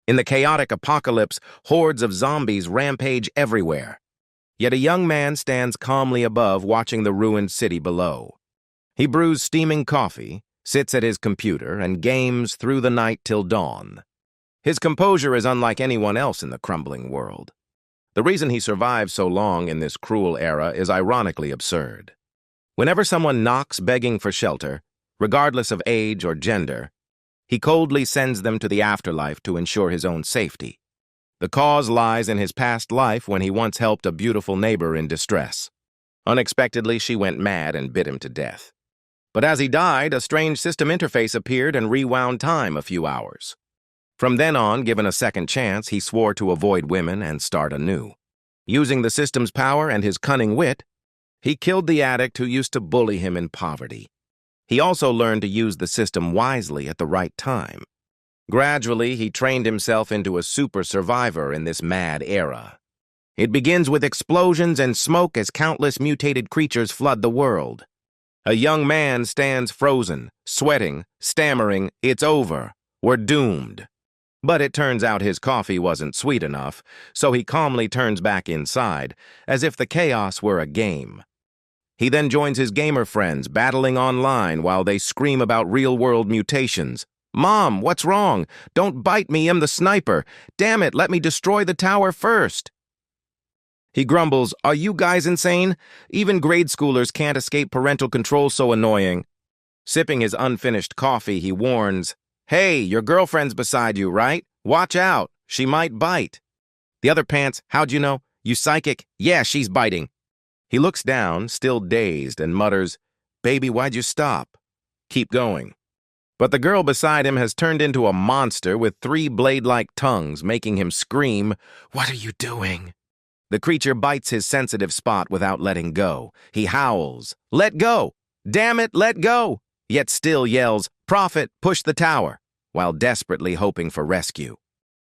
In the chaotic apocalypse, hordes of zombies rampage everywhere. Yet a young man stands calmly above, watching the ruined city below. He brews steaming coffee, sits at his computer, and games through the night till dawn. His composure is unlike anyone else in the crumbling world. The reason he survives so long in this cruel era is ironically absurd. Whenever someone knocks begging for shelter, regardless of age or gender, he coldly sends them to the afterlife to ensure his own safety. The cause lies in his past life when he once helped a beautiful neighbor in distress. Unexpectedly, she went mad and bit him to death. But as he died, a strange system interface appeared and rewound time a few hours. From then on, given a second chance, he swore to avoid women and start anew. Using the system's power and his cunning wit, he killed the addict who used to bully him in poverty. He also learned to use the system wisely at the right time. Gradually, he trained himself into a super survivor in this mad era. It begins with explosions and smoke as countless mutated creatures flood the world. A young man stands frozen, sweating, stammering, "It's over. We're doomed." But it turns out his coffee wasn't sweet enough, so he calmly turns back inside, as if the chaos were a game. He then joins his gamer friends, battling online while they scream about real-world mutations. "Mom, what's wrong? Don't bite me, I'm the sniper. Damn it, let me destroy the tower first." He grumbles, "Are you guys insane? Even grade schoolers can't escape parental control so annoying." Sipping his unfinished coffee, he warns, "Hey, your girlfriend's beside you, right? Watch out, she might bite." The other pants, "How'd you know? You psychic? Yeah, she's biting." He looks down, still dazed, and mutters, "Baby, why'd you stop? Keep going." But the girl beside him has turned into a monster with 3 blade-like tongues, making him scream, "What are you doing?" The creature bites his sensitive spot without letting go. He howls, "Let go! Damn it, let go!" Yet still yells, "Prophet, push the tower," while desperately hoping for rescue.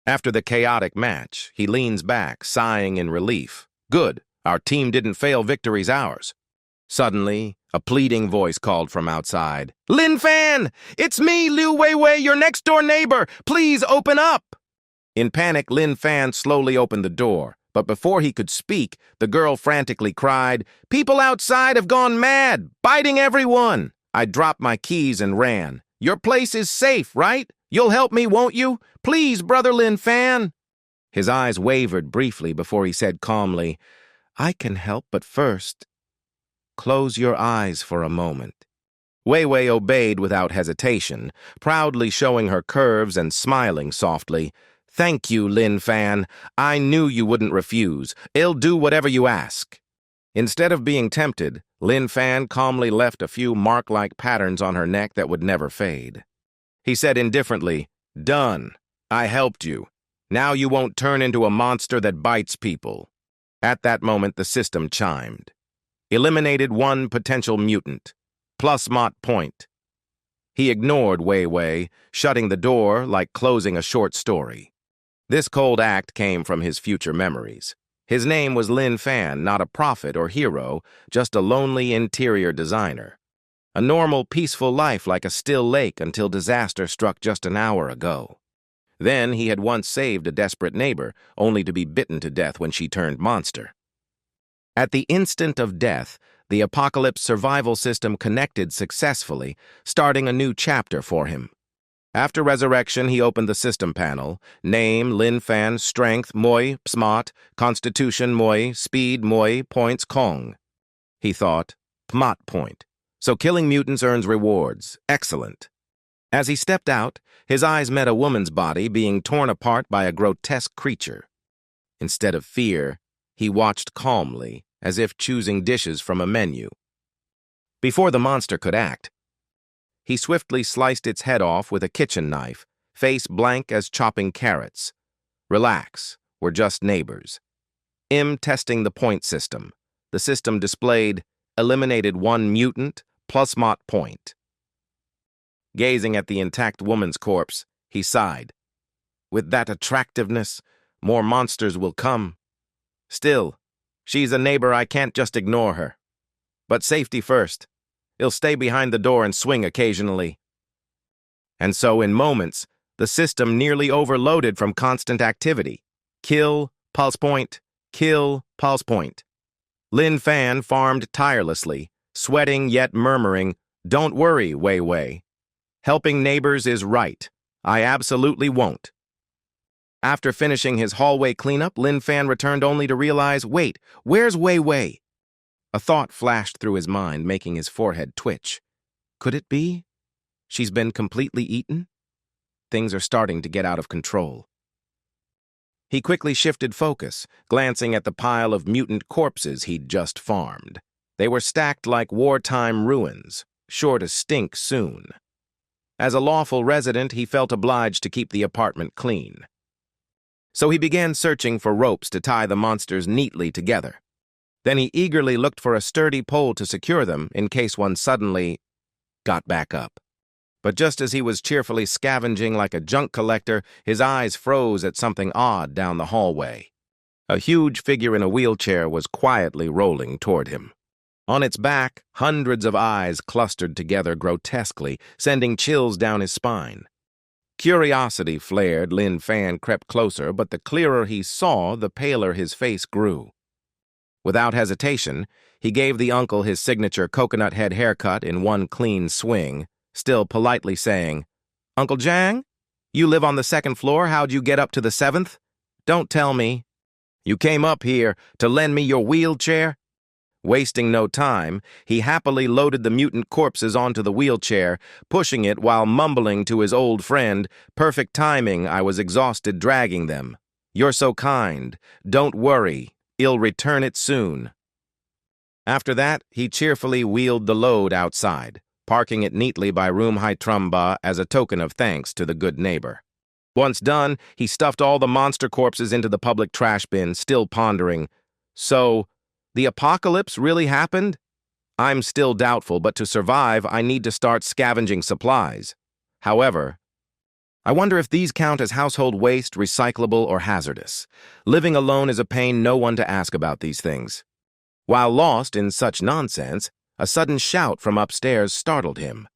After the chaotic match, he leans back, sighing in relief. "Good, our team didn't fail, victory's ours." Suddenly, a pleading voice called from outside, "Lin Fan! It's me, Liu Weiwei, your next-door neighbor! Please open up!" In panic, Lin Fan slowly opened the door, but before he could speak, the girl frantically cried, "People outside have gone mad, biting everyone!" I dropped my keys and ran. "Your place is safe, right? You'll help me, won't you? Please, Brother Lin Fan." His eyes wavered briefly before he said calmly, "I can help, but first, close your eyes for a moment." Weiwei obeyed without hesitation, proudly showing her curves and smiling softly. "Thank you, Lin Fan. I knew you wouldn't refuse. I'll do whatever you ask." Instead of being tempted, Lin Fan calmly left a few mark-like patterns on her neck that would never fade. He said indifferently, "Done. I helped you. Now you won't turn into a monster that bites people." At that moment, the system chimed. Eliminated 1 potential mutant. +mod point. He ignored Weiwei, shutting the door like closing a short story. This cold act came from his future memories. His name was Lin Fan, not a prophet or hero, just a lonely interior designer. A normal, peaceful life like a still lake until disaster struck just an hour ago. Then he had once saved a desperate neighbor, only to be bitten to death when she turned monster. At the instant of death, the apocalypse survival system connected successfully, starting a new chapter for him. After resurrection, he opened the system panel. Name, Lin Fan, strength, moi, psmat, constitution, moi, speed, moi, points, kong. He thought, pmat point. So killing mutants earns rewards. Excellent. As he stepped out, his eyes met a woman's body being torn apart by a grotesque creature. Instead of fear, he watched calmly, as if choosing dishes from a menu. Before the monster could act, he swiftly sliced its head off with a kitchen knife, face blank as chopping carrots. "Relax, we're just neighbors." Testing the point system. The system displayed, eliminated 1 mutant, +mod point. Gazing at the intact woman's corpse, he sighed. With that attractiveness, more monsters will come. Still, she's a neighbor, I can't just ignore her. But safety first. He'll stay behind the door and swing occasionally. And so, in moments, the system nearly overloaded from constant activity. Kill, pulse point, kill, pulse point. Lin Fan farmed tirelessly, sweating yet murmuring, "Don't worry, Wei Wei. Helping neighbors is right. I absolutely won't." After finishing his hallway cleanup, Lin Fan returned only to realize, wait, where's Wei Wei? A thought flashed through his mind, making his forehead twitch. Could it be? She's been completely eaten? Things are starting to get out of control. He quickly shifted focus, glancing at the pile of mutant corpses he'd just farmed. They were stacked like wartime ruins, sure to stink soon. As a lawful resident, he felt obliged to keep the apartment clean. So he began searching for ropes to tie the monsters neatly together. Then he eagerly looked for a sturdy pole to secure them in case one suddenly got back up. But just as he was cheerfully scavenging like a junk collector, his eyes froze at something odd down the hallway. A huge figure in a wheelchair was quietly rolling toward him. On its back, hundreds of eyes clustered together grotesquely, sending chills down his spine. Curiosity flared, Lin Fan crept closer, but the clearer he saw, the paler his face grew. Without hesitation, he gave the uncle his signature coconut head haircut in one clean swing, still politely saying, "Uncle Jang, you live on the second floor. How'd you get up to the seventh? Don't tell me. You came up here to lend me your wheelchair?" Wasting no time, he happily loaded the mutant corpses onto the wheelchair, pushing it while mumbling to his old friend, "Perfect timing, I was exhausted dragging them. You're so kind. Don't worry, I'll return it soon." After that, he cheerfully wheeled the load outside, parking it neatly by room Hai-Trumba as a token of thanks to the good neighbor. Once done, he stuffed all the monster corpses into the public trash bin, still pondering, so, the apocalypse really happened? I'm still doubtful, but to survive, I need to start scavenging supplies. However, I wonder if these count as household waste, recyclable, or hazardous. Living alone is a pain, no one to ask about these things. While lost in such nonsense, a sudden shout from upstairs startled him.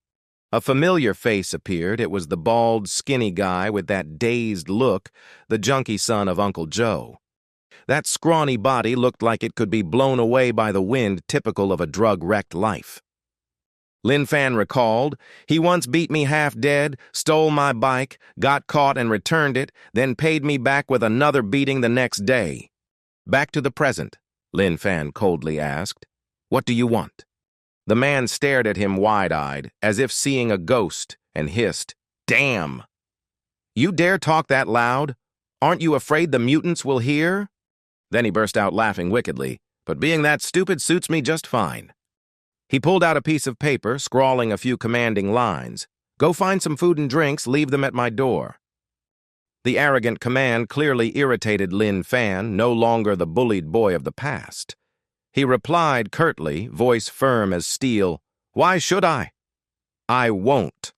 A familiar face appeared. It was the bald, skinny guy with that dazed look, the junkie son of Uncle Joe. That scrawny body looked like it could be blown away by the wind, typical of a drug-wrecked life. Lin Fan recalled, "He once beat me half dead, stole my bike, got caught and returned it, then paid me back with another beating the next day." "Back to the present," Lin Fan coldly asked. "What do you want?" The man stared at him wide-eyed, as if seeing a ghost, and hissed, "Damn! You dare talk that loud? Aren't you afraid the mutants will hear?" Then he burst out laughing wickedly, "But being that stupid suits me just fine." He pulled out a piece of paper, scrawling a few commanding lines. "Go find some food and drinks, leave them at my door." The arrogant command clearly irritated Lin Fan, no longer the bullied boy of the past. He replied curtly, voice firm as steel, "Why should I? I won't."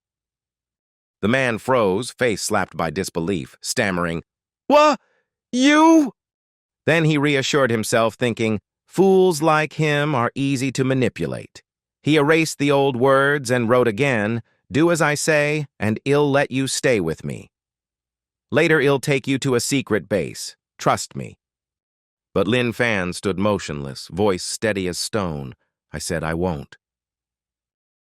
The man froze, face slapped by disbelief, stammering, "What? You?" Then he reassured himself, thinking, fools like him are easy to manipulate. He erased the old words and wrote again, "Do as I say, and I'll let you stay with me. Later I'll take you to a secret base. Trust me." But Lin Fan stood motionless, voice steady as stone. "I said I won't."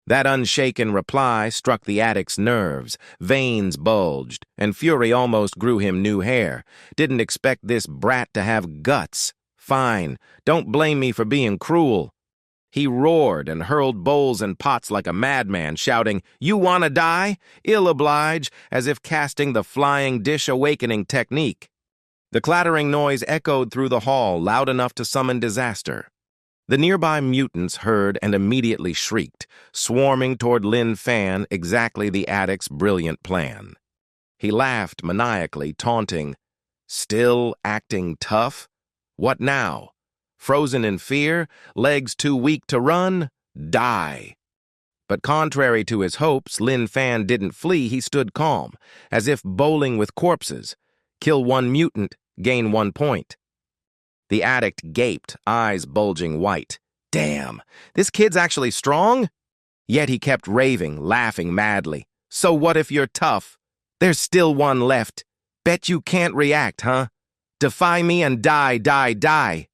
That unshaken reply struck the addict's nerves. Veins bulged, and fury almost grew him new hair. Didn't expect this brat to have guts. Fine, don't blame me for being cruel. He roared and hurled bowls and pots like a madman, shouting, "You wanna die? I'll oblige," as if casting the flying dish awakening technique. The clattering noise echoed through the hall, loud enough to summon disaster. The nearby mutants heard and immediately shrieked, swarming toward Lin Fan, exactly the addict's brilliant plan. He laughed maniacally, taunting, "Still acting tough? What now? Frozen in fear? Legs too weak to run? Die!" But contrary to his hopes, Lin Fan didn't flee, he stood calm, as if bowling with corpses. Kill one mutant, gain 1 point. The addict gaped, eyes bulging white. Damn, this kid's actually strong? Yet he kept raving, laughing madly. "So what if you're tough? There's still one left. Bet you can't react, huh? Defy me and die, die, die.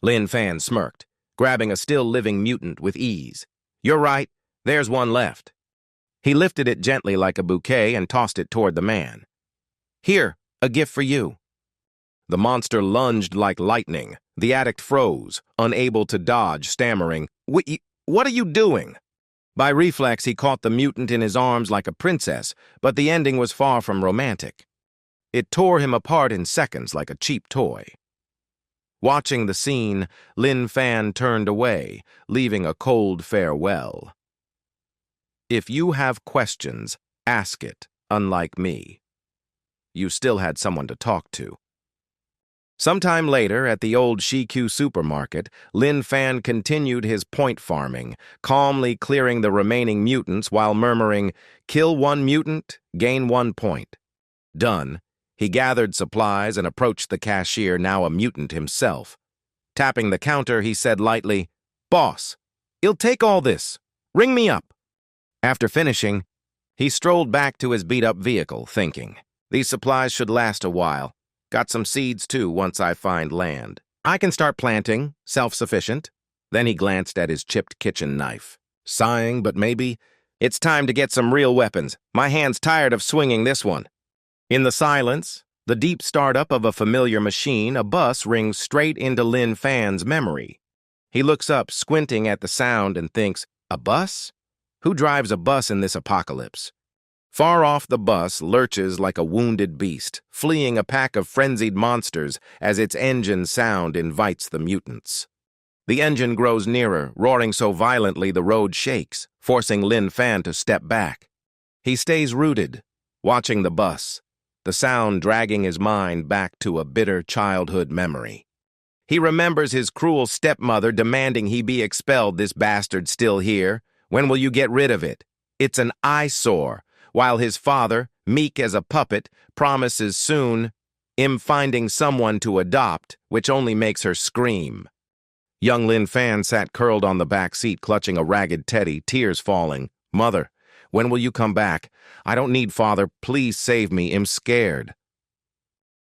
Lin Fan smirked, grabbing a still-living mutant with ease. You're right, there's one left. He lifted it gently like a bouquet and tossed it toward the man. Here, a gift for you. The monster lunged like lightning. The addict froze, unable to dodge, stammering, What are you doing? By reflex, he caught the mutant in his arms like a princess, but the ending was far from romantic. It tore him apart in seconds like a cheap toy. Watching the scene, Lin Fan turned away, leaving a cold farewell. If you have questions, ask it, unlike me. You still had someone to talk to. Sometime later, at the old Shikyu supermarket, Lin Fan continued his point farming, calmly clearing the remaining mutants while murmuring, "Kill one mutant, gain 1 point." Done, he gathered supplies and approached the cashier, now a mutant himself. Tapping the counter, he said lightly, "Boss, I'll take all this. Ring me up." After finishing, he strolled back to his beat-up vehicle, thinking, these supplies should last a while. Got some seeds, too, once I find land. I can start planting, self-sufficient. Then he glanced at his chipped kitchen knife, sighing, but maybe, it's time to get some real weapons. My hand's tired of swinging this one. In the silence, the deep startup of a familiar machine, a bus rings straight into Lin Fan's memory. He looks up, squinting at the sound, and thinks, a bus? Who drives a bus in this apocalypse? Far off, the bus lurches like a wounded beast, fleeing a pack of frenzied monsters as its engine sound invites the mutants. The engine grows nearer, roaring so violently the road shakes, forcing Lin Fan to step back. He stays rooted, watching the bus, the sound dragging his mind back to a bitter childhood memory. He remembers his cruel stepmother demanding he be expelled. This bastard still here. When will you get rid of it? It's an eyesore. While his father, meek as a puppet, promises soon, him finding someone to adopt, which only makes her scream. Young Lin Fan sat curled on the back seat, clutching a ragged teddy, tears falling. Mother, when will you come back? I don't need father. Please save me. I'm scared.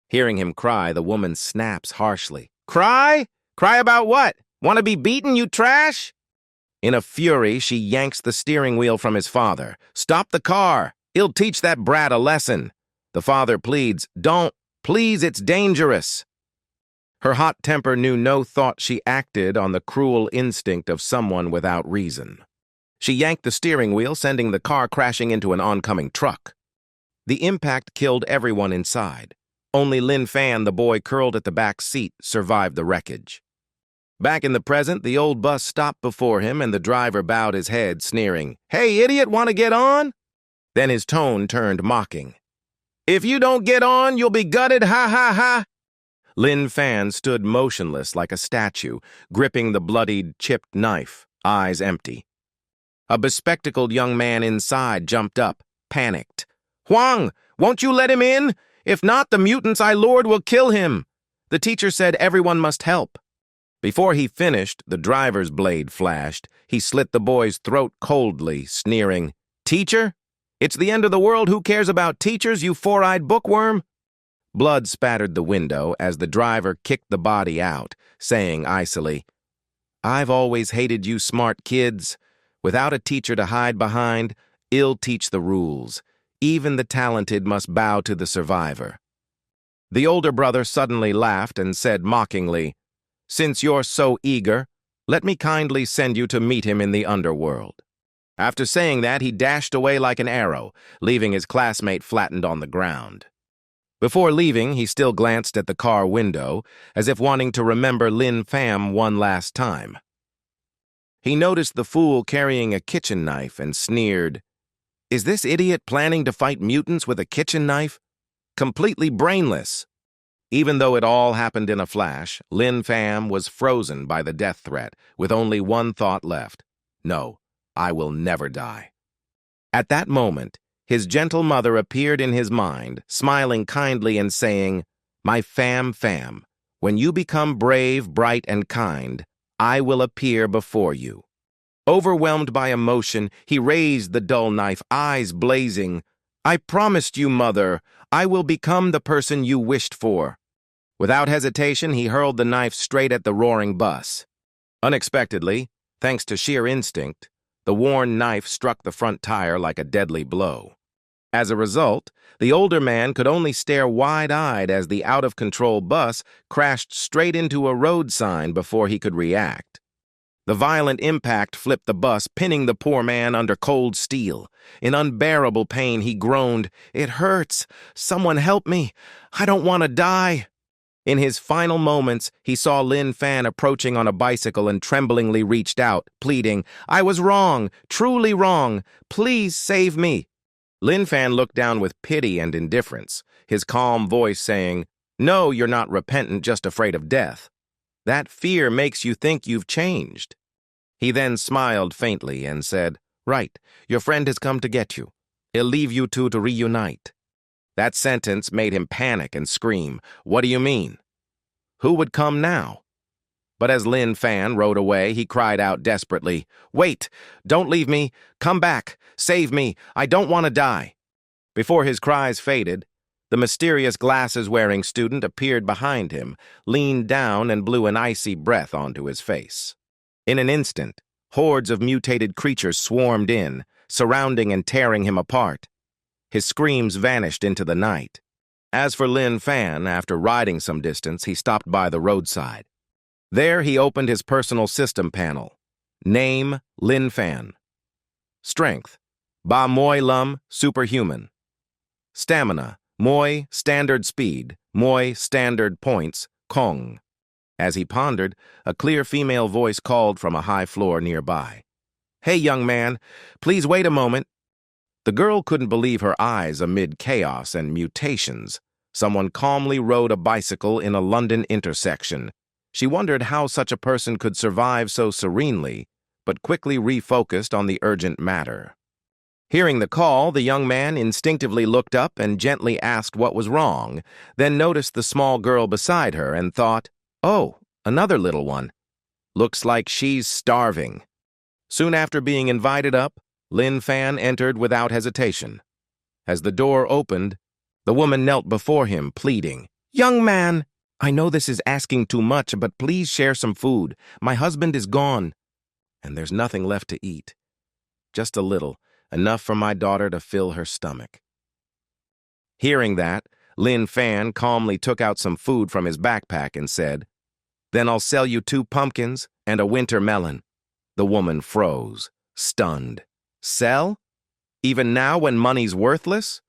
Hearing him cry, the woman snaps harshly. Cry? Cry about what? Want to be beaten, you trash? In a fury, she yanks the steering wheel from his father. Stop the car. He'll teach that brat a lesson. The father pleads, Don't. Please, it's dangerous. Her hot temper knew no thought. She acted on the cruel instinct of someone without reason. She yanked the steering wheel, sending the car crashing into an oncoming truck. The impact killed everyone inside. Only Lin Fan, the boy curled at the back seat, survived the wreckage. Back in the present, the old bus stopped before him and the driver bowed his head, sneering, Hey, idiot, want to get on? Then his tone turned mocking. If you don't get on, you'll be gutted, ha ha ha. Lin Fan stood motionless like a statue, gripping the bloodied, chipped knife, eyes empty. A bespectacled young man inside jumped up, panicked. Huang, won't you let him in? If not, the mutants I lured will kill him. The teacher said everyone must help. Before he finished, the driver's blade flashed. He slit the boy's throat coldly, sneering, Teacher? It's the end of the world. Who cares about teachers, you four-eyed bookworm? Blood spattered the window as the driver kicked the body out, saying icily, I've always hated you smart kids. Without a teacher to hide behind, I'll teach the rules. Even the talented must bow to the survivor. The older brother suddenly laughed and said mockingly, Since you're so eager, let me kindly send you to meet him in the underworld. After saying that, he dashed away like an arrow, leaving his classmate flattened on the ground. Before leaving, he still glanced at the car window, as if wanting to remember Lin Fan one last time. He noticed the fool carrying a kitchen knife and sneered, Is this idiot planning to fight mutants with a kitchen knife? Completely brainless. Even though it all happened in a flash, Lin Fan was frozen by the death threat, with only one thought left. No, I will never die. At that moment, his gentle mother appeared in his mind, smiling kindly and saying, My fam, when you become brave, bright, and kind, I will appear before you. Overwhelmed by emotion, he raised the dull knife, eyes blazing. I promised you, mother, I will become the person you wished for. Without hesitation, he hurled the knife straight at the roaring bus. Unexpectedly, thanks to sheer instinct, the worn knife struck the front tire like a deadly blow. As a result, the older man could only stare wide-eyed as the out-of-control bus crashed straight into a road sign before he could react. The violent impact flipped the bus, pinning the poor man under cold steel. In unbearable pain, he groaned, "It hurts. Someone help me. I don't want to die." In his final moments, he saw Lin Fan approaching on a bicycle and tremblingly reached out, pleading, "I was wrong, truly wrong. Please save me." Lin Fan looked down with pity and indifference, his calm voice saying, "No, you're not repentant, just afraid of death. That fear makes you think you've changed." He then smiled faintly and said, "Right, your friend has come to get you. He'll leave you two to reunite." That sentence made him panic and scream, "What do you mean? Who would come now?" But as Lin Fan rode away, he cried out desperately, "Wait! Don't leave me! Come back! Save me! I don't want to die!" Before his cries faded, the mysterious glasses-wearing student appeared behind him, leaned down, and blew an icy breath onto his face. In an instant, hordes of mutated creatures swarmed in, surrounding and tearing him apart. His screams vanished into the night. As for Lin Fan, after riding some distance, he stopped by the roadside. There he opened his personal system panel. Name, Lin Fan. Strength, Ba Moi Lum, superhuman. Stamina, Moi, standard speed, Moi, standard points, Kong. As he pondered, a clear female voice called from a high floor nearby. "Hey, young man, please wait a moment." The girl couldn't believe her eyes amid chaos and mutations. Someone calmly rode a bicycle in a London intersection. She wondered how such a person could survive so serenely, but quickly refocused on the urgent matter. Hearing the call, the young man instinctively looked up and gently asked what was wrong, then noticed the small girl beside her and thought, "Oh, another little one. Looks like she's starving." Soon after being invited up, Lin Fan entered without hesitation. As the door opened, the woman knelt before him, pleading, "Young man, I know this is asking too much, but please share some food. My husband is gone, and there's nothing left to eat. Just a little, enough for my daughter to fill her stomach." Hearing that, Lin Fan calmly took out some food from his backpack and said, "Then I'll sell you 2 pumpkins and a winter melon." The woman froze, stunned. "Sell? Even now when money's worthless?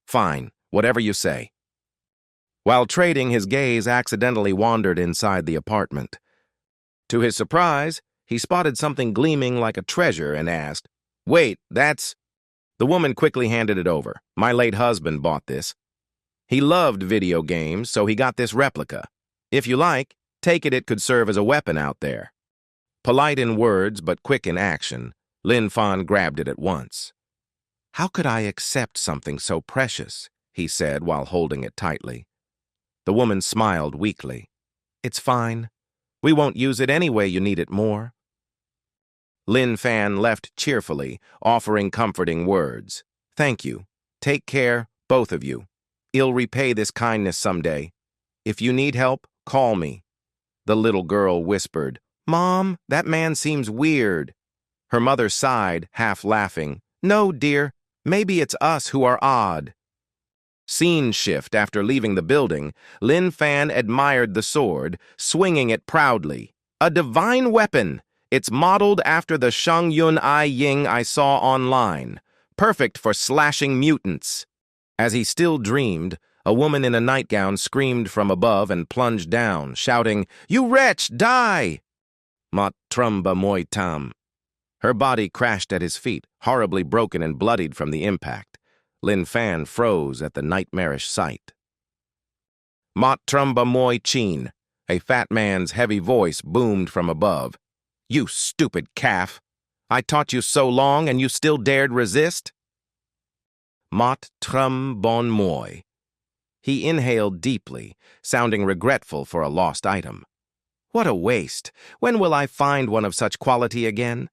Fine, whatever you say." While trading, his gaze accidentally wandered inside the apartment. To his surprise, he spotted something gleaming like a treasure and asked, "Wait, that's—" The woman quickly handed it over. "My late husband bought this. He loved video games, so he got this replica. If you like, take it could serve as a weapon out there." Polite in words but quick in action, Lin Fan grabbed it at once. "How could I accept something so precious?" he said while holding it tightly. The woman smiled weakly. "It's fine. We won't use it anyway you need it more." Lin Fan left cheerfully, offering comforting words. "Thank you. Take care, both of you. I'll repay this kindness someday. If you need help, call me." The little girl whispered, "Mom, that man seems weird." Her mother sighed, half laughing. "No, dear, maybe it's us who are odd." Scene shift after leaving the building, Lin Fan admired the sword, swinging it proudly. "A divine weapon! It's modeled after the Shang Yun I Ying I saw online. Perfect for slashing mutants." As he still dreamed, a woman in a nightgown screamed from above and plunged down, shouting, "You wretch, die!" Mot trumba moi tam. Her body crashed at his feet, horribly broken and bloodied from the impact. Lin Fan froze at the nightmarish sight. "Mot trumba moi chin," a fat man's heavy voice boomed from above. "You stupid calf! I taught you so long and you still dared resist?" Mot trum bon moi. He inhaled deeply, sounding regretful for a lost item. "What a waste! When will I find one of such quality again?"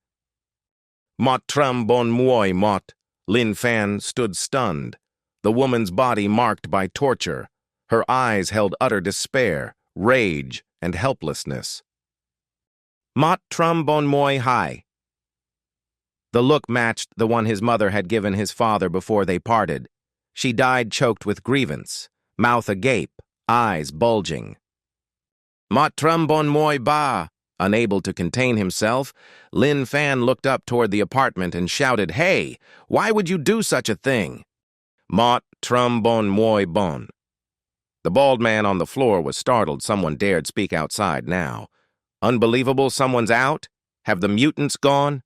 "Mot trum bon moi mot." Lin Fan stood stunned. the woman's body marked by torture. Her eyes held utter despair, rage, and helplessness. Mot trum bon moi hai. The look matched the one his mother had given his father before they parted. She died choked with grievance, mouth agape, eyes bulging. Mot trum bon moi ba. Unable to contain himself, Lin Fan looked up toward the apartment and shouted, "Hey, why would you do such a thing?" Mot trum bon moi bon. The bald man on the floor was startled someone dared speak outside now. Unbelievable, someone's out? Have the mutants gone?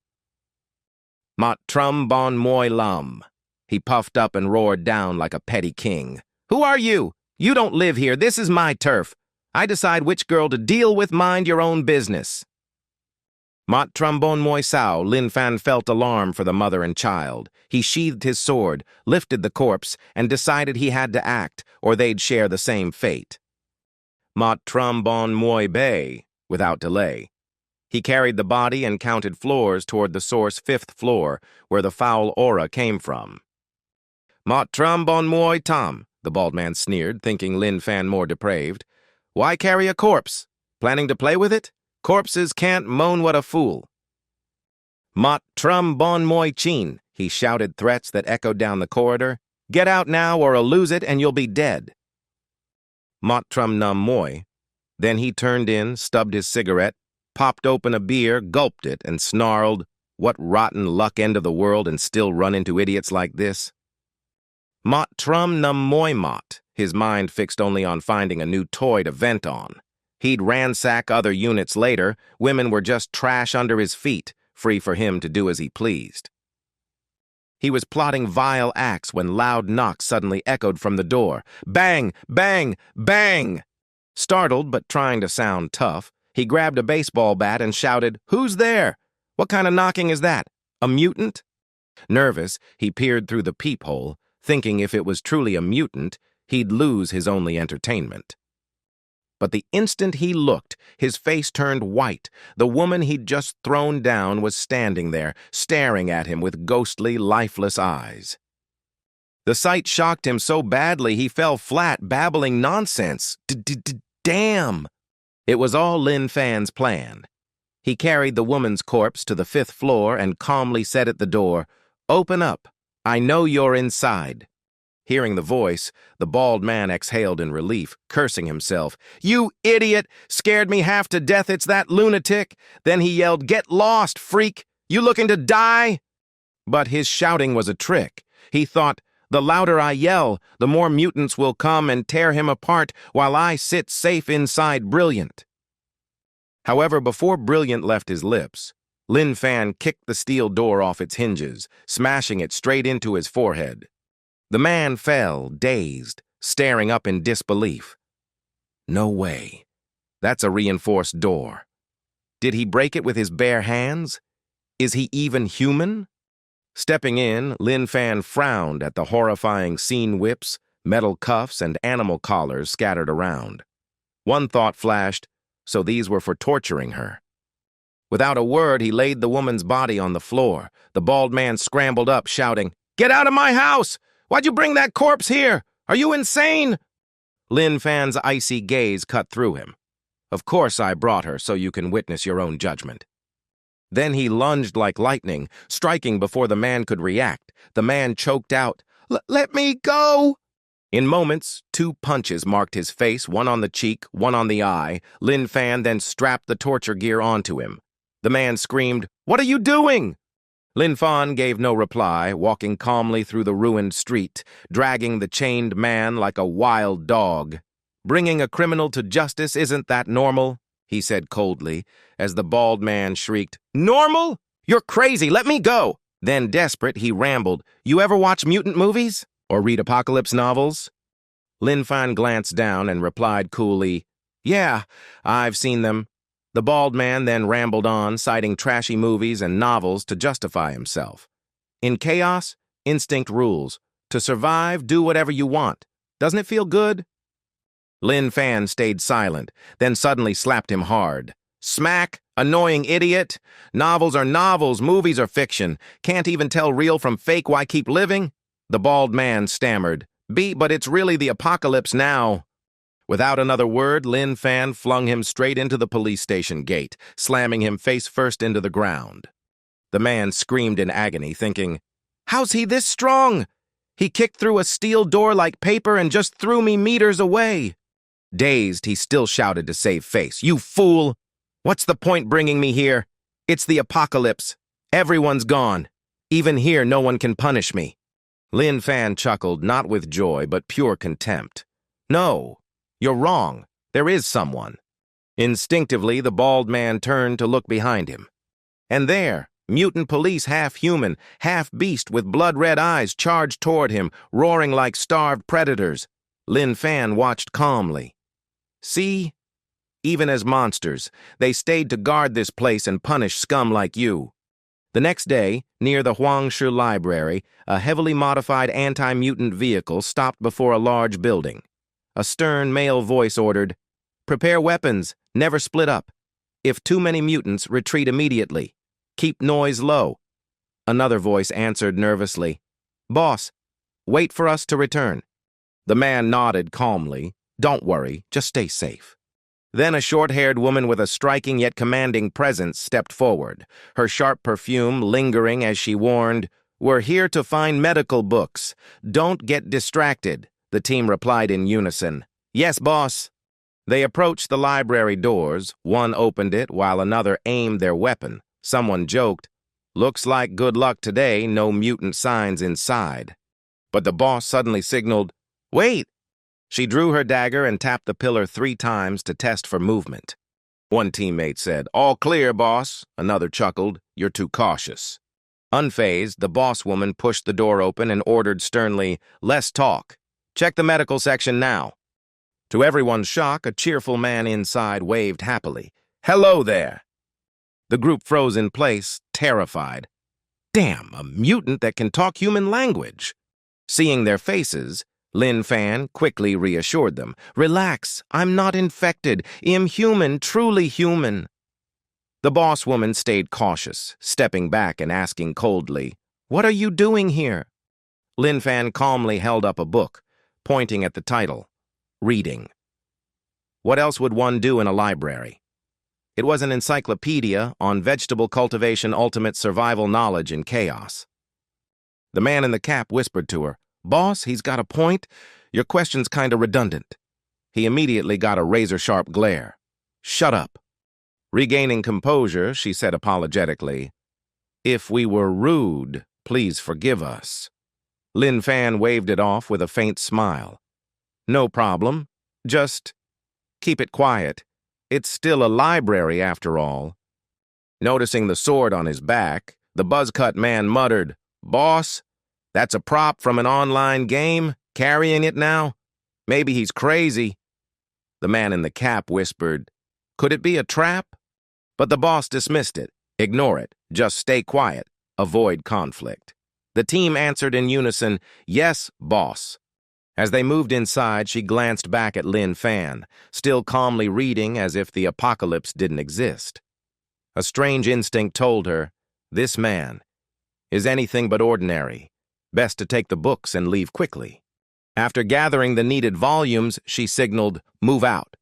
Mot trum bon moi lam. He puffed up and roared down like a petty king. Who are you? You don't live here. This is my turf. I decide which girl to deal with. Mind your own business. Mot trum bon moi sao. Lin Fan felt alarm for the mother and child. He sheathed his sword, lifted the corpse, and decided he had to act, or they'd share the same fate. Mot trum bon moi bay. Without delay. He carried the body and counted floors toward the source 5th floor, where the foul aura came from. Mot trum bon moi tam, the bald man sneered, thinking Lin Fan more depraved. Why carry a corpse? Planning to play with it? Corpses can't moan, what a fool. Mot trum bon moi chin, he shouted threats that echoed down the corridor. Get out now or I'll lose it and you'll be dead. Mot trum num moi. Then he turned in, stubbed his cigarette, popped open a beer, gulped it, and snarled, what rotten luck end of the world and still run into idiots like this? Mot trum num moi mot, his mind fixed only on finding a new toy to vent on. He'd ransack other units later, women were just trash under his feet, free for him to do as he pleased. He was plotting vile acts when loud knocks suddenly echoed from the door. Bang! Bang! Bang! Startled but trying to sound tough, he grabbed a baseball bat and shouted, Who's there? What kind of knocking is that? A mutant? Nervous, he peered through the peephole, thinking if it was truly a mutant, he'd lose his only entertainment. But the instant he looked, his face turned white. The woman he'd just thrown down was standing there, staring at him with ghostly, lifeless eyes. The sight shocked him so badly he fell flat, babbling nonsense. Damn! It was all Lin Fan's plan. He carried the woman's corpse to the 5th floor and calmly said at the door, Open up. I know you're inside. Hearing the voice, the bald man exhaled in relief, cursing himself. You idiot! Scared me half to death, it's that lunatic! Then he yelled, Get lost, freak! You looking to die? But his shouting was a trick. He thought, the louder I yell, the more mutants will come and tear him apart while I sit safe inside Brilliant. However, before Brilliant left his lips, Lin Fan kicked the steel door off its hinges, smashing it straight into his forehead. The man fell, dazed, staring up in disbelief. No way. That's a reinforced door. Did he break it with his bare hands? Is he even human? Stepping in, Lin Fan frowned at the horrifying scene whips, metal cuffs, and animal collars scattered around. One thought flashed, so these were for torturing her. Without a word, he laid the woman's body on the floor. The bald man scrambled up, shouting, Get out of my house! Why'd you bring that corpse here? Are you insane? Lin Fan's icy gaze cut through him. Of course I brought her so you can witness your own judgment. Then he lunged like lightning, striking before the man could react. The man choked out, Let me go! In moments, 2 punches marked his face, one on the cheek, one on the eye. Lin Fan then strapped the torture gear onto him. The man screamed, What are you doing? Lin Fan gave no reply, walking calmly through the ruined street, dragging the chained man like a wild dog. Bringing a criminal to justice isn't that normal? He said coldly, as the bald man shrieked, Normal? You're crazy, let me go! Then, desperate, he rambled, You ever watch mutant movies? Or read apocalypse novels? Lin Fan glanced down and replied coolly, Yeah, I've seen them. The bald man then rambled on, citing trashy movies and novels to justify himself. In chaos, instinct rules. To survive, do whatever you want. Doesn't it feel good? Lin Fan stayed silent, then suddenly slapped him hard. Smack! Annoying idiot! Novels are novels, movies are fiction. Can't even tell real from fake, why keep living? The bald man stammered, but it's really the apocalypse now." Without another word, Lin Fan flung him straight into the police station gate, slamming him face first into the ground. The man screamed in agony, thinking, "How's he this strong? He kicked through a steel door like paper and just threw me meters away." Dazed, he still shouted to save face, "You fool! What's the point bringing me here? It's the apocalypse. Everyone's gone. Even here, no one can punish me." Lin Fan chuckled, not with joy, but pure contempt. "No, you're wrong. There is someone." Instinctively, the bald man turned to look behind him. And there, mutant police, half human, half beast with blood-red eyes, charged toward him, roaring like starved predators. Lin Fan watched calmly. "See? Even as monsters, they stayed to guard this place and punish scum like you." The next day, near the Huangshu Library, a heavily modified anti-mutant vehicle stopped before a large building. A stern male voice ordered, "Prepare weapons, never split up. If too many mutants, retreat immediately. Keep noise low." Another voice answered nervously, "Boss, wait for us to return." The man nodded calmly. "Don't worry, just stay safe." Then a short-haired woman with a striking yet commanding presence stepped forward, her sharp perfume lingering as she warned, "We're here to find medical books. Don't get distracted." The team replied in unison, "Yes, boss." They approached the library doors. One opened it while another aimed their weapon. Someone joked, "Looks like good luck today, no mutant signs inside." But the boss suddenly signaled, "Wait!" She drew her dagger and tapped the pillar 3 times to test for movement. One teammate said, "All clear, boss." Another chuckled, "You're too cautious." Unfazed, the boss woman pushed the door open and ordered sternly, "Less talk. Check the medical section now." To everyone's shock, a cheerful man inside waved happily, "Hello there." The group froze in place, terrified. Damn, a mutant that can talk human language. Seeing their faces, Lin Fan quickly reassured them, "Relax, I'm not infected. I'm human, truly human." The boss woman stayed cautious, stepping back and asking coldly, "What are you doing here?" Lin Fan calmly held up a book, pointing at the title, "Reading." What else would one do in a library? It was an encyclopedia on vegetable cultivation, ultimate survival knowledge in chaos. The man in the cap whispered to her, "Boss, he's got a point. Your question's kinda redundant." He immediately got a razor-sharp glare. "Shut up." Regaining composure, she said apologetically, "If we were rude, please forgive us." Lin Fan waved it off with a faint smile. "No problem. Just keep it quiet. It's still a library after all." Noticing the sword on his back, the buzz-cut man muttered, "Boss, that's a prop from an online game? Carrying it now? Maybe he's crazy." The man in the cap whispered, "Could it be a trap?" But the boss dismissed it. "Ignore it. Just stay quiet. Avoid conflict." The team answered in unison, "Yes, boss." As they moved inside, she glanced back at Lin Fan, still calmly reading as if the apocalypse didn't exist. A strange instinct told her, this man is anything but ordinary. Best to take the books and leave quickly. After gathering the needed volumes, she signaled, "Move out."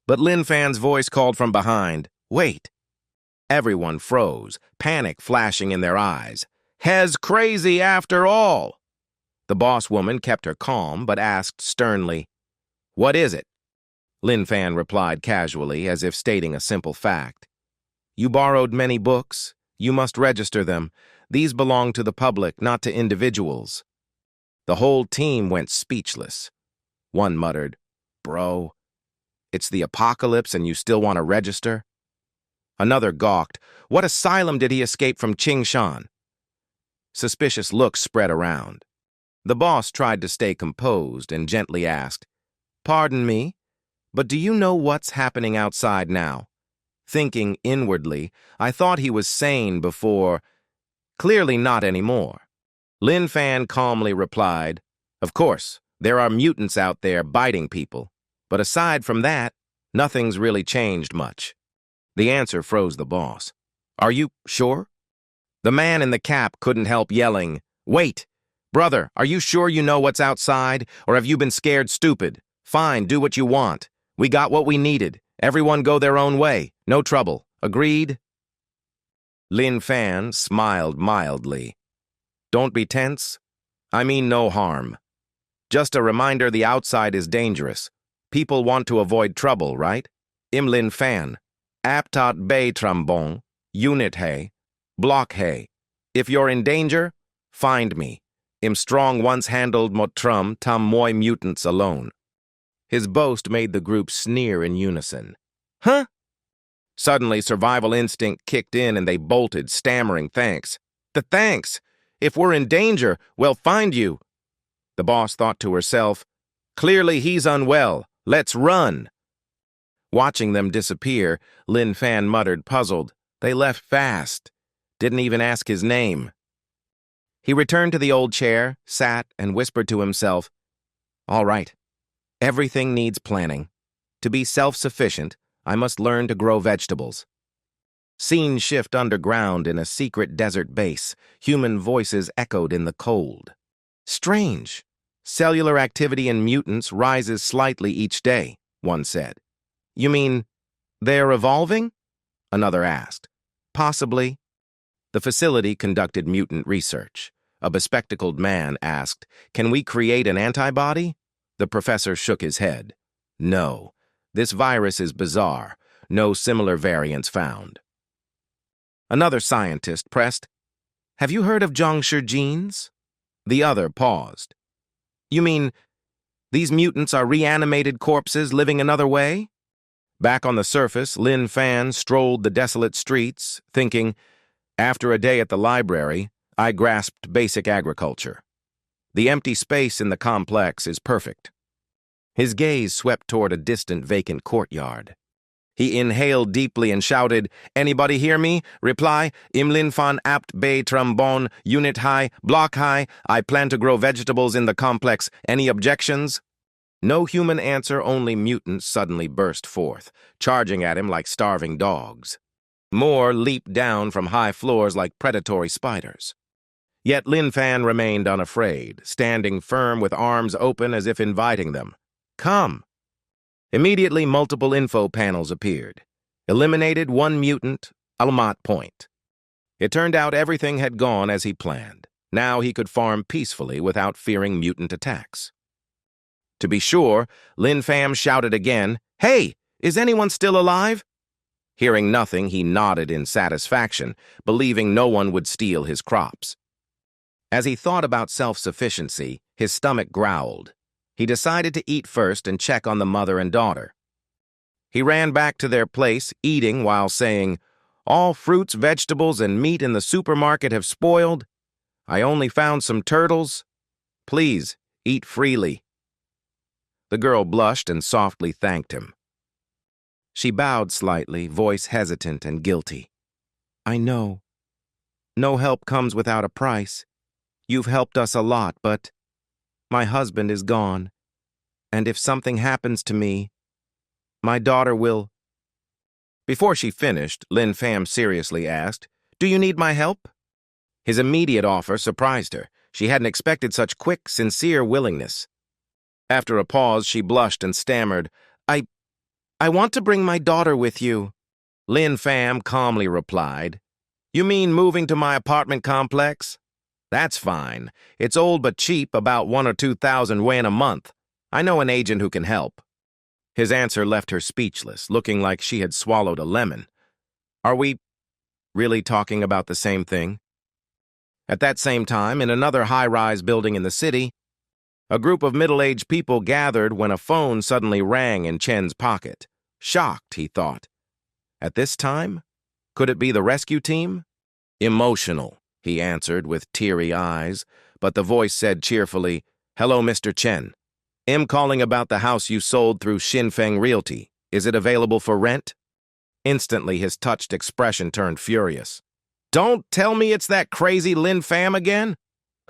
But Lin Fan's voice called from behind, "Wait." Everyone froze, panic flashing in their eyes. "Hez crazy after all." The boss woman kept her calm, but asked sternly, "What is it?" Lin Fan replied casually, as if stating a simple fact. "You borrowed many books. You must register them. These belong to the public, not to individuals." The whole team went speechless. One muttered, "Bro, it's the apocalypse and you still want to register?" Another gawked, "What asylum did he escape from Qingshan?" Suspicious looks spread around. The boss tried to stay composed and gently asked, "Pardon me, but do you know what's happening outside now?" Thinking inwardly, I thought he was sane before. Clearly not anymore. Lin Fan calmly replied, "Of course, there are mutants out there biting people, but aside from that, nothing's really changed much." The answer froze the boss. "Are you sure?" The man in the cap couldn't help yelling, "Wait! Brother, are you sure you know what's outside, or have you been scared stupid? Fine, do what you want. We got what we needed. Everyone go their own way. No trouble. Agreed? Lin Fan smiled mildly. Don't be tense. I mean no harm. Just a reminder the outside is dangerous. People want to avoid trouble, right? Im Lin Fan. Aptat Bay Trombone. Unit Hay. Block Hay. If you're in danger, find me. Im Strong once handled Motrum Tam Moi mutants alone. His boast made the group sneer in unison. Huh? Suddenly, survival instinct kicked in and they bolted, stammering thanks. The thanks! If we're in danger, we'll find you. The boss thought to herself, clearly he's unwell. Let's run. Watching them disappear, Lin Fan muttered, puzzled. They left fast. Didn't even ask his name. He returned to the old chair, sat, and whispered to himself, all right, everything needs planning. To be self-sufficient, I must learn to grow vegetables. Scene shift underground in a secret desert base. Human voices echoed in the cold. Strange. Cellular activity in mutants rises slightly each day, one said. You mean they're evolving? Another asked. Possibly. The facility conducted mutant research. A bespectacled man asked, can we create an antibody? The professor shook his head. No. This virus is bizarre. No similar variants found. Another scientist pressed, have you heard of Zhongshu genes? The other paused. You mean these mutants are reanimated corpses living another way? Back on the surface, Lin Fan strolled the desolate streets, thinking, after a day at the library, I grasped basic agriculture. The empty space in the complex is perfect. His gaze swept toward a distant vacant courtyard. He inhaled deeply and shouted, anybody hear me? Reply, Im Lin Fan apt bay trombone, unit high, block high. I plan to grow vegetables in the complex. Any objections? No human answer, only mutants suddenly burst forth, charging at him like starving dogs. More leaped down from high floors like predatory spiders. Yet Lin Fan remained unafraid, standing firm with arms open as if inviting them. Come. Immediately, multiple info panels appeared. Eliminated one mutant, Almat Point. It turned out everything had gone as he planned. Now he could farm peacefully without fearing mutant attacks. To be sure, Lin Fan shouted again, hey, is anyone still alive? Hearing nothing, he nodded in satisfaction, believing no one would steal his crops. As he thought about self-sufficiency, his stomach growled. He decided to eat first and check on the mother and daughter. He ran back to their place, eating while saying, all fruits, vegetables, and meat in the supermarket have spoiled. I only found some turtles. Please, eat freely. The girl blushed and softly thanked him. She bowed slightly, voice hesitant and guilty. I know. No help comes without a price. You've helped us a lot, but my husband is gone. And if something happens to me, my daughter will... Before she finished, Lin Fan seriously asked, do you need my help? His immediate offer surprised her. She hadn't expected such quick, sincere willingness. After a pause, she blushed and stammered, I want to bring my daughter with you. Lin Fan calmly replied, you mean moving to my apartment complex? That's fine. It's old but cheap, about 1,000 or 2,000 yuan a month. I know an agent who can help. His answer left her speechless, looking like she had swallowed a lemon. Are we really talking about the same thing? At that same time, in another high-rise building in the city, a group of middle-aged people gathered when a phone suddenly rang in Chen's pocket. Shocked, he thought. At this time? Could it be the rescue team? Emotional, he answered with teary eyes, but the voice said cheerfully, hello, Mr. Chen. I'm calling about the house you sold through Xinfeng Realty. Is it available for rent? Instantly, his touched expression turned furious. Don't tell me it's that crazy Lin Fan again?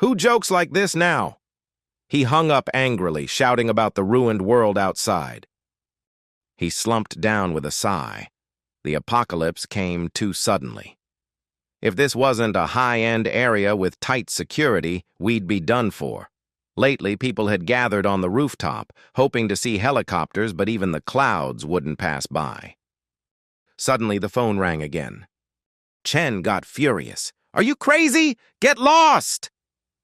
Who jokes like this now? He hung up angrily, shouting about the ruined world outside. He slumped down with a sigh. The apocalypse came too suddenly. If this wasn't a high-end area with tight security, we'd be done for. Lately, people had gathered on the rooftop, hoping to see helicopters, but even the clouds wouldn't pass by. Suddenly, the phone rang again. Chen got furious. "Are you crazy? Get lost!"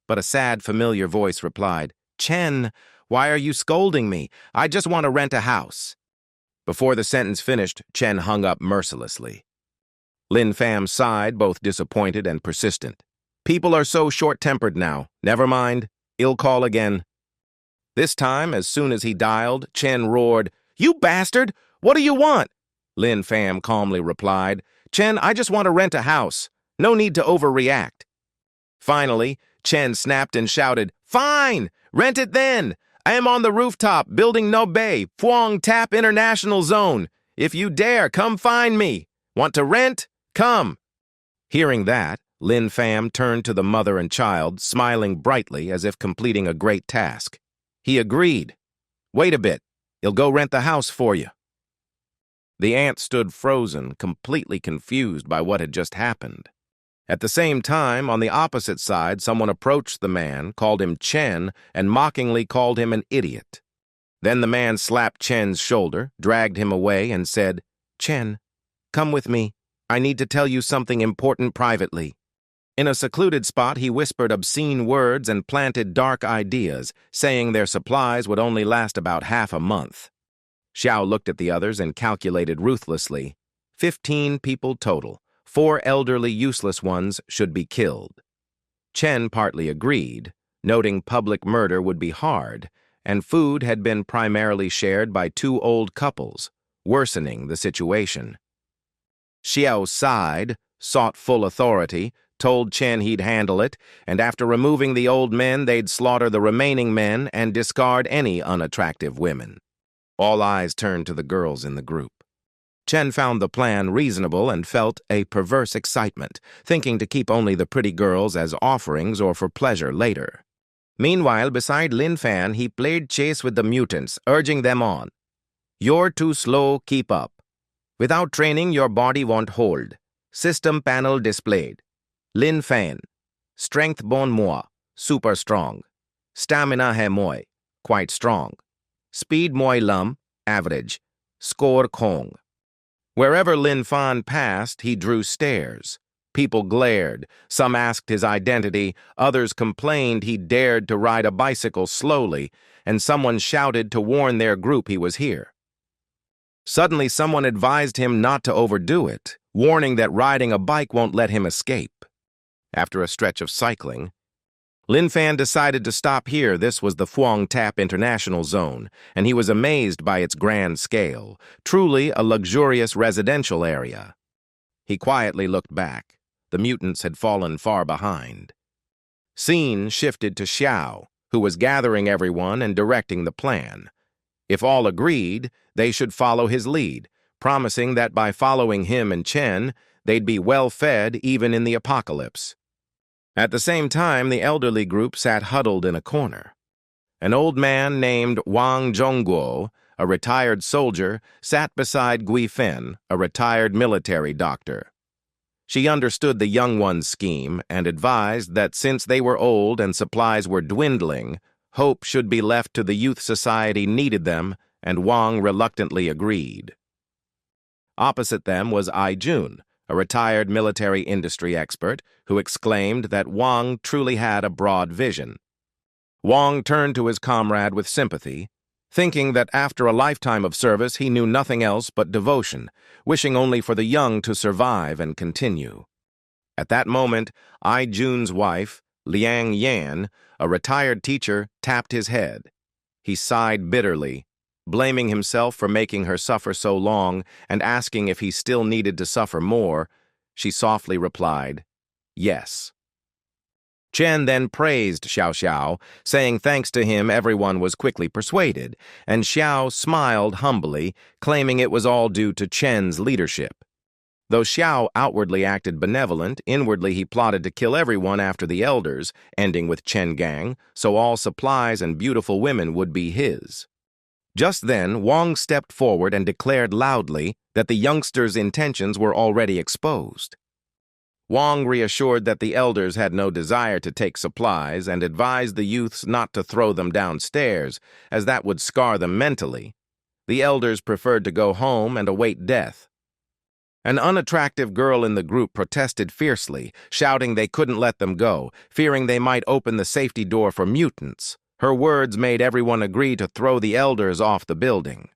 But a sad, familiar voice replied, "Chen, why are you scolding me? I just want to rent a house." Before the sentence finished, Chen hung up mercilessly. Lin Pham sighed, both disappointed and persistent. "People are so short-tempered now. Never mind. I'll call again." This time, as soon as he dialed, Chen roared, "You bastard! What do you want?" Lin Pham calmly replied, "Chen, I just want to rent a house. No need to overreact." Finally, Chen snapped and shouted, "Fine! Rent it then! I am on the rooftop, building No Bay, Phuong Tap International Zone. If you dare, come find me. Want to rent? Come." Hearing that, Lin Pham turned to the mother and child, smiling brightly as if completing a great task. He agreed. "Wait a bit. He'll go rent the house for you." The aunt stood frozen, completely confused by what had just happened. At the same time, on the opposite side, someone approached the man, called him Chen, and mockingly called him an idiot. Then the man slapped Chen's shoulder, dragged him away, and said, "Chen, come with me. I need to tell you something important privately." In a secluded spot, he whispered obscene words and planted dark ideas, saying their supplies would only last about half a month. Xiao looked at the others and calculated ruthlessly. 15 people total. 4 elderly, useless ones should be killed. Chen partly agreed, noting public murder would be hard, and food had been primarily shared by 2 old couples, worsening the situation. Xiao sighed, sought full authority, told Chen he'd handle it, and after removing the old men, they'd slaughter the remaining men and discard any unattractive women. All eyes turned to the girls in the group. Chen found the plan reasonable and felt a perverse excitement, thinking to keep only the pretty girls as offerings or for pleasure later. Meanwhile, beside Lin Pham, he played chase with the mutants, urging them on. "You're too slow, keep up. Without training, your body won't hold. System panel displayed. Lin Pham, strength bon moi, super strong. Stamina hai moi, quite strong. Speed moi lum, average. Score kong." Wherever Lin Pham passed, he drew stares. People glared. Some asked his identity. Others complained he dared to ride a bicycle slowly, and someone shouted to warn their group he was here. Suddenly, someone advised him not to overdo it, warning that riding a bike won't let him escape. After a stretch of cycling, Lin Pham decided to stop here. This was the Phuong Tap International Zone, and he was amazed by its grand scale, truly a luxurious residential area. He quietly looked back. The mutants had fallen far behind. Scene shifted to Xiao, who was gathering everyone and directing the plan. If all agreed, they should follow his lead, promising that by following him and Chen, they'd be well fed even in the apocalypse. At the same time, the elderly group sat huddled in a corner. An old man named Wang Zhongguo, a retired soldier, sat beside Gui Fen, a retired military doctor. She understood the young one's scheme and advised that since they were old and supplies were dwindling, hope should be left to the youth society needed them, and Wang reluctantly agreed. Opposite them was Ai Jun, a retired military industry expert, who exclaimed that Wang truly had a broad vision. Wang turned to his comrade with sympathy, thinking that after a lifetime of service he knew nothing else but devotion, wishing only for the young to survive and continue. At that moment, Ai Jun's wife, Liang Yan, a retired teacher, tapped his head. He sighed bitterly, blaming himself for making her suffer so long and asking if he still needed to suffer more. She softly replied, "Yes." Chen then praised Xiao Xiao, saying thanks to him everyone was quickly persuaded, and Xiao smiled humbly, claiming it was all due to Chen's leadership. Though Xiao outwardly acted benevolent, inwardly he plotted to kill everyone after the elders, ending with Chen Gang, so all supplies and beautiful women would be his. Just then, Wang stepped forward and declared loudly that the youngster's intentions were already exposed. Wang reassured that the elders had no desire to take supplies and advised the youths not to throw them downstairs, as that would scar them mentally. The elders preferred to go home and await death. An unattractive girl in the group protested fiercely, shouting they couldn't let them go, fearing they might open the safety door for mutants. Her words made everyone agree to throw the elders off the building.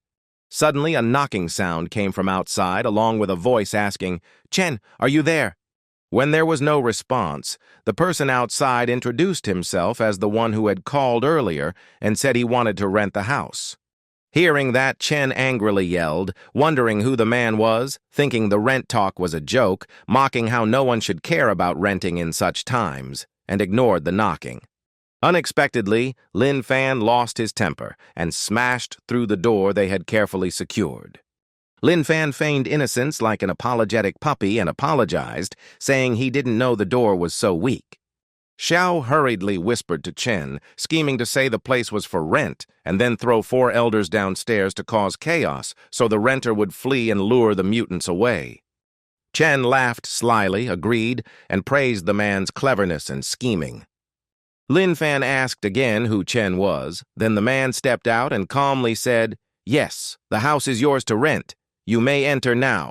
Suddenly, a knocking sound came from outside, along with a voice asking, "Chen, are you there?" When there was no response, the person outside introduced himself as the one who had called earlier and said he wanted to rent the house. Hearing that, Chen angrily yelled, wondering who the man was, thinking the rent talk was a joke, mocking how no one should care about renting in such times, and ignored the knocking. Unexpectedly, Lin Fan lost his temper and smashed through the door they had carefully secured. Lin Fan feigned innocence like an apologetic puppy and apologized, saying he didn't know the door was so weak. Xiao hurriedly whispered to Chen, scheming to say the place was for rent and then throw 4 elders downstairs to cause chaos so the renter would flee and lure the mutants away. Chen laughed slyly, agreed, and praised the man's cleverness and scheming. Lin Fan asked again who Chen was, then the man stepped out and calmly said, "Yes, the house is yours to rent. You may enter now."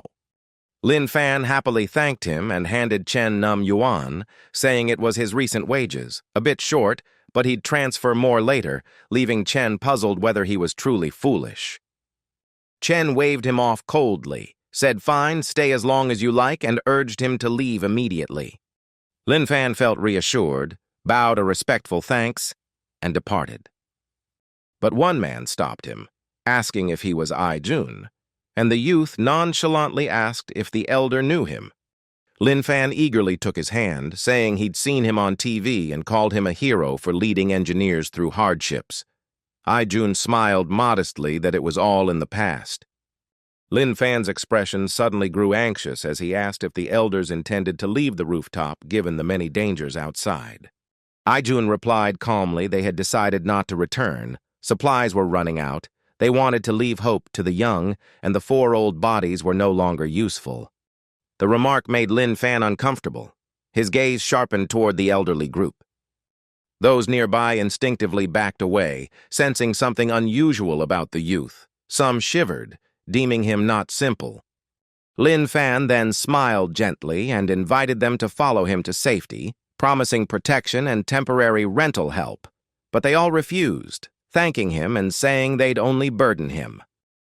Lin Fan happily thanked him and handed Chen yuan, saying it was his recent wages, a bit short, but he'd transfer more later, leaving Chen puzzled whether he was truly foolish. Chen waved him off coldly, said fine, stay as long as you like, and urged him to leave immediately. Lin Fan felt reassured, bowed a respectful thanks, and departed. But one man stopped him, asking if he was Jun, and the youth nonchalantly asked if the elder knew him. Lin Fan eagerly took his hand, saying he'd seen him on TV and called him a hero for leading engineers through hardships. Jun smiled modestly that it was all in the past. Lin Fan's expression suddenly grew anxious as he asked if the elders intended to leave the rooftop given the many dangers outside. Jun replied calmly they had decided not to return. Supplies were running out. They wanted to leave hope to the young, and the 4 old bodies were no longer useful. The remark made Lin Fan uncomfortable. His gaze sharpened toward the elderly group. Those nearby instinctively backed away, sensing something unusual about the youth. Some shivered, deeming him not simple. Lin Fan then smiled gently and invited them to follow him to safety, promising protection and temporary rental help. But they all refused, thanking him and saying they'd only burden him.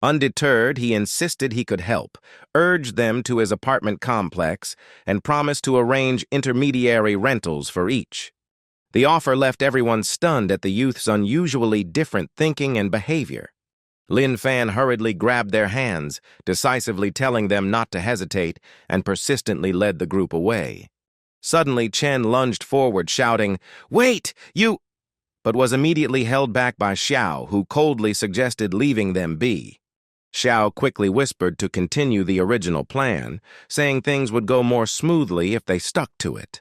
Undeterred, he insisted he could help, urged them to his apartment complex, and promised to arrange intermediary rentals for each. The offer left everyone stunned at the youth's unusually different thinking and behavior. Lin Fan hurriedly grabbed their hands, decisively telling them not to hesitate, and persistently led the group away. Suddenly, Chen lunged forward, shouting, "Wait, you—" but was immediately held back by Xiao, who coldly suggested leaving them be. Xiao quickly whispered to continue the original plan, saying things would go more smoothly if they stuck to it.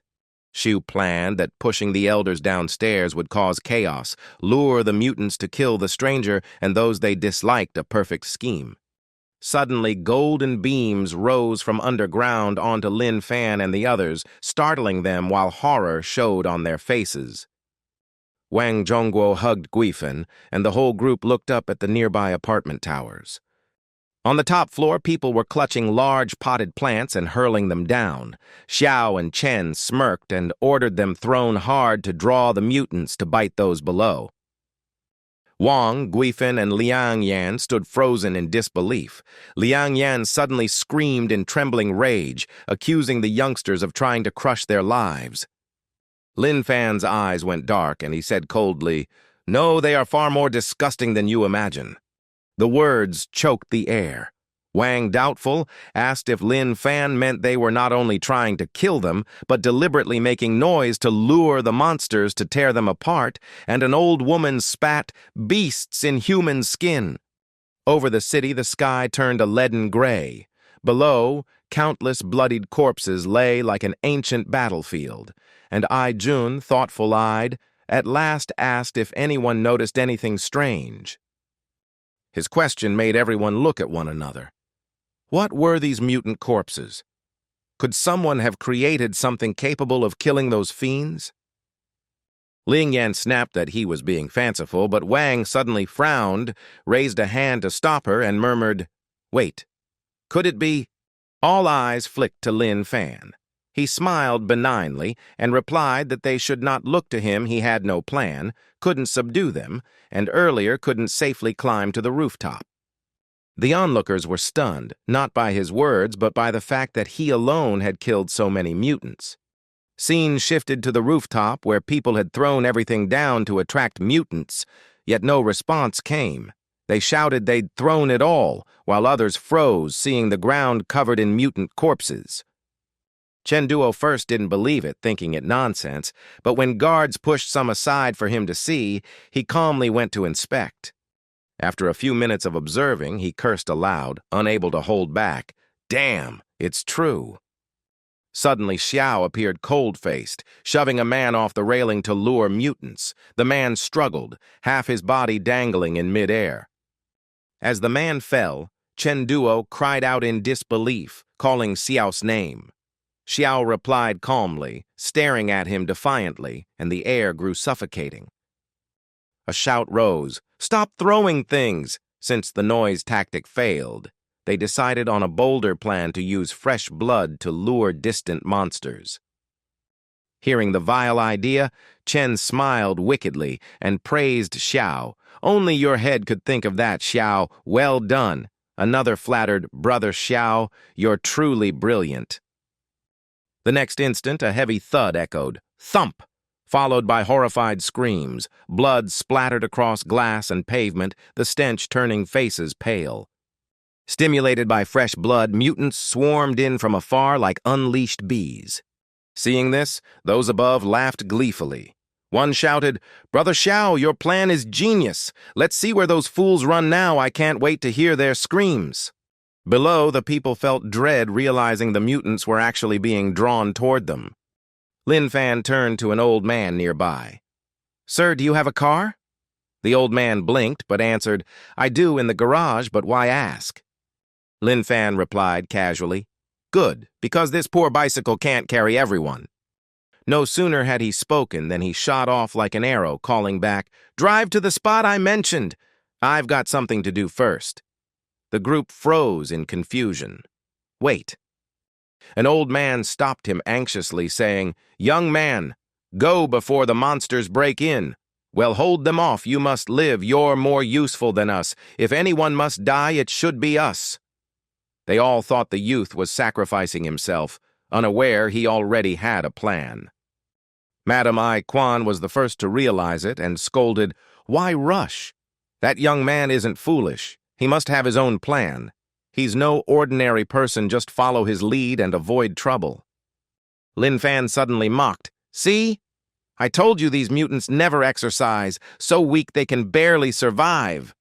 Xiu planned that pushing the elders downstairs would cause chaos, lure the mutants to kill the stranger and those they disliked, a perfect scheme. Suddenly, golden beams rose from underground onto Lin Fan and the others, startling them while horror showed on their faces. Wang Zhongguo hugged Guifan, and the whole group looked up at the nearby apartment towers. On the top floor, people were clutching large potted plants and hurling them down. Xiao and Chen smirked and ordered them thrown hard to draw the mutants to bite those below. Wang, Guifan, and Liang Yan stood frozen in disbelief. Liang Yan suddenly screamed in trembling rage, accusing the youngsters of trying to crush their lives. Lin Fan's eyes went dark, and he said coldly, "No, they are far more disgusting than you imagine." The words choked the air. Wang, doubtful, asked if Lin Fan meant they were not only trying to kill them, but deliberately making noise to lure the monsters to tear them apart, and an old woman spat, "Beasts in human skin." Over the city, the sky turned a leaden gray. Below, countless bloodied corpses lay like an ancient battlefield, and Jun, thoughtful-eyed, at last asked if anyone noticed anything strange. His question made everyone look at one another. What were these mutant corpses? Could someone have created something capable of killing those fiends? Ling Yan snapped that he was being fanciful, but Wang suddenly frowned, raised a hand to stop her, and murmured, "Wait, could it be?" All eyes flicked to Lin Fan. He smiled benignly and replied that they should not look to him. He had no plan, couldn't subdue them, and earlier couldn't safely climb to the rooftop. The onlookers were stunned, not by his words, but by the fact that he alone had killed so many mutants. Scene shifted to the rooftop where people had thrown everything down to attract mutants, yet no response came. They shouted they'd thrown it all, while others froze, seeing the ground covered in mutant corpses. Chen Duo first didn't believe it, thinking it nonsense, but when guards pushed some aside for him to see, he calmly went to inspect. After a few minutes of observing, he cursed aloud, unable to hold back. Damn, it's true. Suddenly, Xiao appeared cold-faced, shoving a man off the railing to lure mutants. The man struggled, half his body dangling in mid-air. As the man fell, Chen Duo cried out in disbelief, calling Xiao's name. Xiao replied calmly, staring at him defiantly, and the air grew suffocating. A shout rose, "Stop throwing things!" Since the noise tactic failed, they decided on a bolder plan to use fresh blood to lure distant monsters. Hearing the vile idea, Chen smiled wickedly and praised Xiao. "Only your head could think of that, Xiao. Well done." Another flattered, "Brother Xiao, you're truly brilliant." The next instant, a heavy thud echoed, thump, followed by horrified screams. Blood splattered across glass and pavement, the stench turning faces pale. Stimulated by fresh blood, mutants swarmed in from afar like unleashed bees. Seeing this, those above laughed gleefully. One shouted, "Brother Xiao, your plan is genius. Let's see where those fools run now. I can't wait to hear their screams." Below, the people felt dread, realizing the mutants were actually being drawn toward them. Lin Fan turned to an old man nearby. "Sir, do you have a car?" The old man blinked, but answered, "I do in the garage, but why ask?" Lin Fan replied casually, "Good, because this poor bicycle can't carry everyone." No sooner had he spoken than he shot off like an arrow, calling back, "Drive to the spot I mentioned. I've got something to do first." The group froze in confusion. "Wait." An old man stopped him anxiously, saying, "Young man, go before the monsters break in. Well, hold them off. You must live. You're more useful than us. If anyone must die, it should be us." They all thought the youth was sacrificing himself, unaware he already had a plan. Madame Ai Quan was the first to realize it and scolded, "Why rush? That young man isn't foolish. He must have his own plan. He's no ordinary person. Just follow his lead and avoid trouble." Lin Fan suddenly mocked, "See? I told you these mutants never exercise, so weak they can barely survive."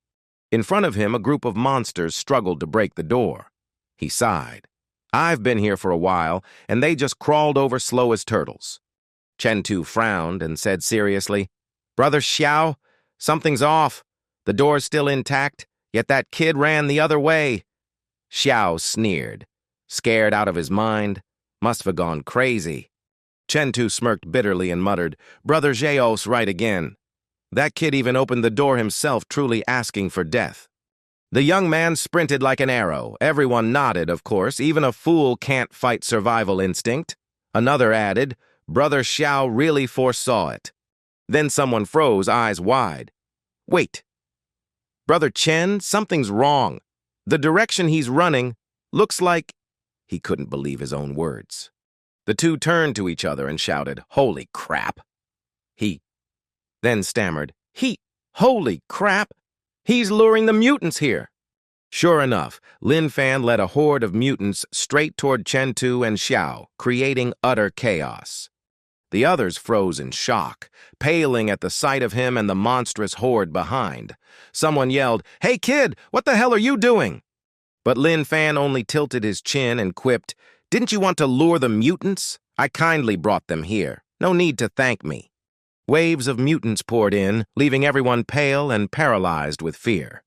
In front of him, a group of monsters struggled to break the door. He sighed. "I've been here for a while, and they just crawled over slow as turtles." Chen Tu frowned and said seriously, "Brother Xiao, something's off. The door's still intact, yet that kid ran the other way." Xiao sneered. Scared out of his mind, must have gone crazy. Chen Tu smirked bitterly and muttered, "Brother Xiao's right again. That kid even opened the door himself, truly asking for death." The young man sprinted like an arrow. Everyone nodded, of course. Even a fool can't fight survival instinct. Another added, "Brother Xiao really foresaw it." Then someone froze, eyes wide. "Wait. Brother Chen, something's wrong. The direction he's running looks like—" He couldn't believe his own words. The two turned to each other and shouted, "Holy crap!" Then stammered, "Holy crap! He's luring the mutants here." Sure enough, Lin Fan led a horde of mutants straight toward Chen Tu and Xiao, creating utter chaos. The others froze in shock, paling at the sight of him and the monstrous horde behind. Someone yelled, "Hey kid, what the hell are you doing?" But Lin Fan only tilted his chin and quipped, "Didn't you want to lure the mutants? I kindly brought them here. No need to thank me." Waves of mutants poured in, leaving everyone pale and paralyzed with fear.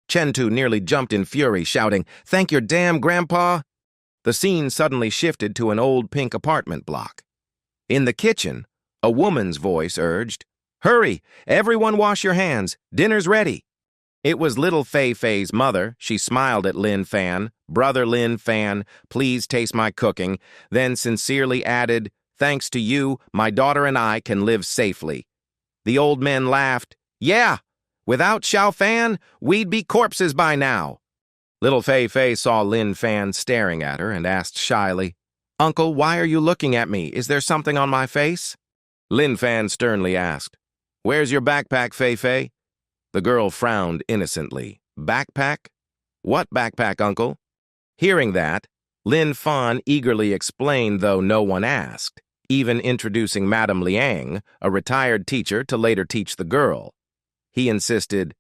Chen Tu nearly jumped in fury, shouting, "Thank your damn grandpa!" The scene suddenly shifted to an old pink apartment block. In the kitchen, a woman's voice urged, "Hurry! Everyone wash your hands! Dinner's ready!" It was little Fei Fei's mother. She smiled at Lin Fan. "Brother Lin Fan, please taste my cooking," then sincerely added, "Thanks to you, my daughter and I can live safely." The old men laughed. "Yeah, without Xiao Fan, we'd be corpses by now." Little Fei Fei saw Lin Fan staring at her and asked shyly, "Uncle, why are you looking at me? Is there something on my face?" Lin Fan sternly asked, "Where's your backpack, Fei Fei?" The girl frowned innocently. "Backpack? What backpack, Uncle?" Hearing that, Lin Fan eagerly explained, though no one asked, even introducing Madame Liang, a retired teacher, to later teach the girl. He insisted,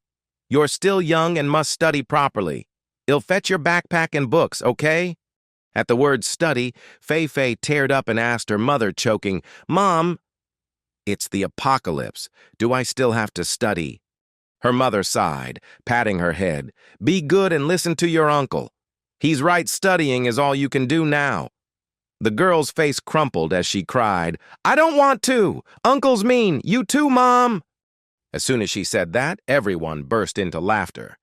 "You're still young and must study properly. I'll fetch your backpack and books, okay?" At the word study, Fei Fei teared up and asked her mother, choking, "Mom, it's the apocalypse. Do I still have to study?" Her mother sighed, patting her head. "Be good and listen to your uncle. He's right, studying is all you can do now." The girl's face crumpled as she cried, "I don't want to! Uncle's mean! You too, Mom!" As soon as she said that, everyone burst into laughter.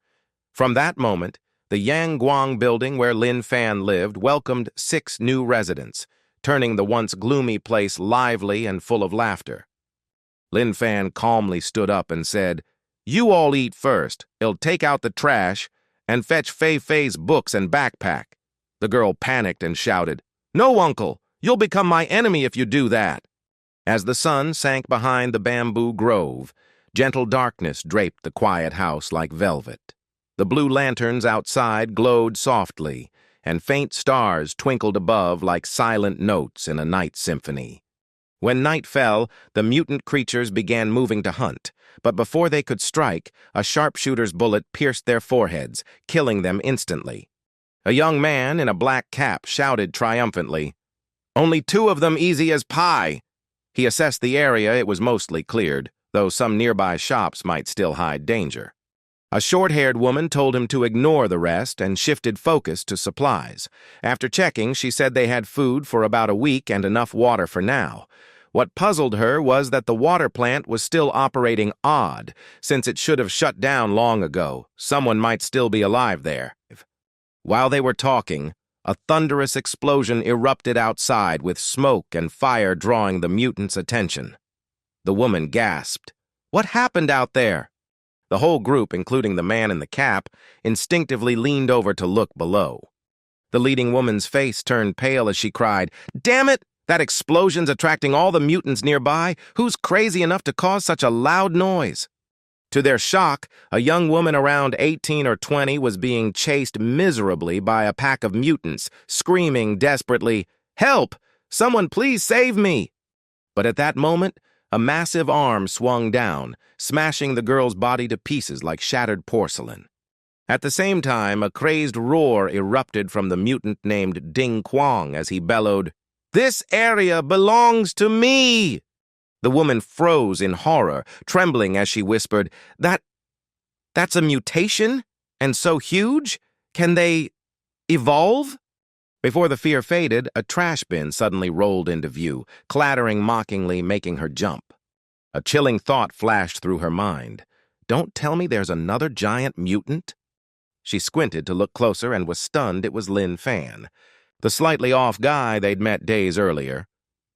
From that moment, the Yangguang building where Lin Fan lived welcomed 6 new residents, turning the once gloomy place lively and full of laughter. Lin Fan calmly stood up and said, "You all eat first. I'll take out the trash and fetch Fei Fei's books and backpack." The girl panicked and shouted, "No, Uncle! You'll become my enemy if you do that." As the sun sank behind the bamboo grove, gentle darkness draped the quiet house like velvet. The blue lanterns outside glowed softly, and faint stars twinkled above like silent notes in a night symphony. When night fell, the mutant creatures began moving to hunt, but before they could strike, a sharpshooter's bullet pierced their foreheads, killing them instantly. A young man in a black cap shouted triumphantly, "Only 2 of them easy as pie!" He assessed the area. It was mostly cleared, though some nearby shops might still hide danger. A short-haired woman told him to ignore the rest and shifted focus to supplies. After checking, she said they had food for about a week and enough water for now. What puzzled her was that the water plant was still operating odd, since it should have shut down long ago. Someone might still be alive there. While they were talking, a thunderous explosion erupted outside with smoke and fire drawing the mutants' attention. The woman gasped, "What happened out there?" The whole group, including the man in the cap, instinctively leaned over to look below. The leading woman's face turned pale as she cried, "Damn it! That explosion's attracting all the mutants nearby. Who's crazy enough to cause such a loud noise?" To their shock, a young woman around 18 or 20 was being chased miserably by a pack of mutants, screaming desperately, "Help! Someone please save me!" But at that moment, a massive arm swung down, smashing the girl's body to pieces like shattered porcelain. At the same time, a crazed roar erupted from the mutant named Ding Quang as he bellowed, "This area belongs to me!" The woman froze in horror, trembling as she whispered, That's a mutation? And so huge? Can they evolve?" Before the fear faded, a trash bin suddenly rolled into view, clattering mockingly, making her jump. A chilling thought flashed through her mind. Don't tell me there's another giant mutant? She squinted to look closer and was stunned it was Lin Fan, the slightly off guy they'd met days earlier.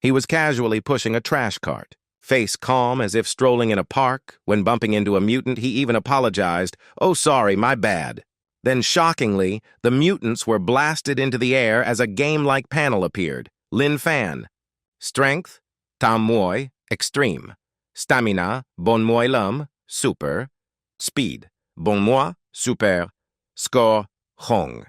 He was casually pushing a trash cart, face calm as if strolling in a park. When bumping into a mutant, he even apologized, "Oh, sorry, my bad." Then, shockingly, the mutants were blasted into the air as a game-like panel appeared. Lin Fan. Strength, Tam Moi, Extreme. Stamina, Bon Moi Lum, Super. Speed, Bon Moi, Super. Score, Hong.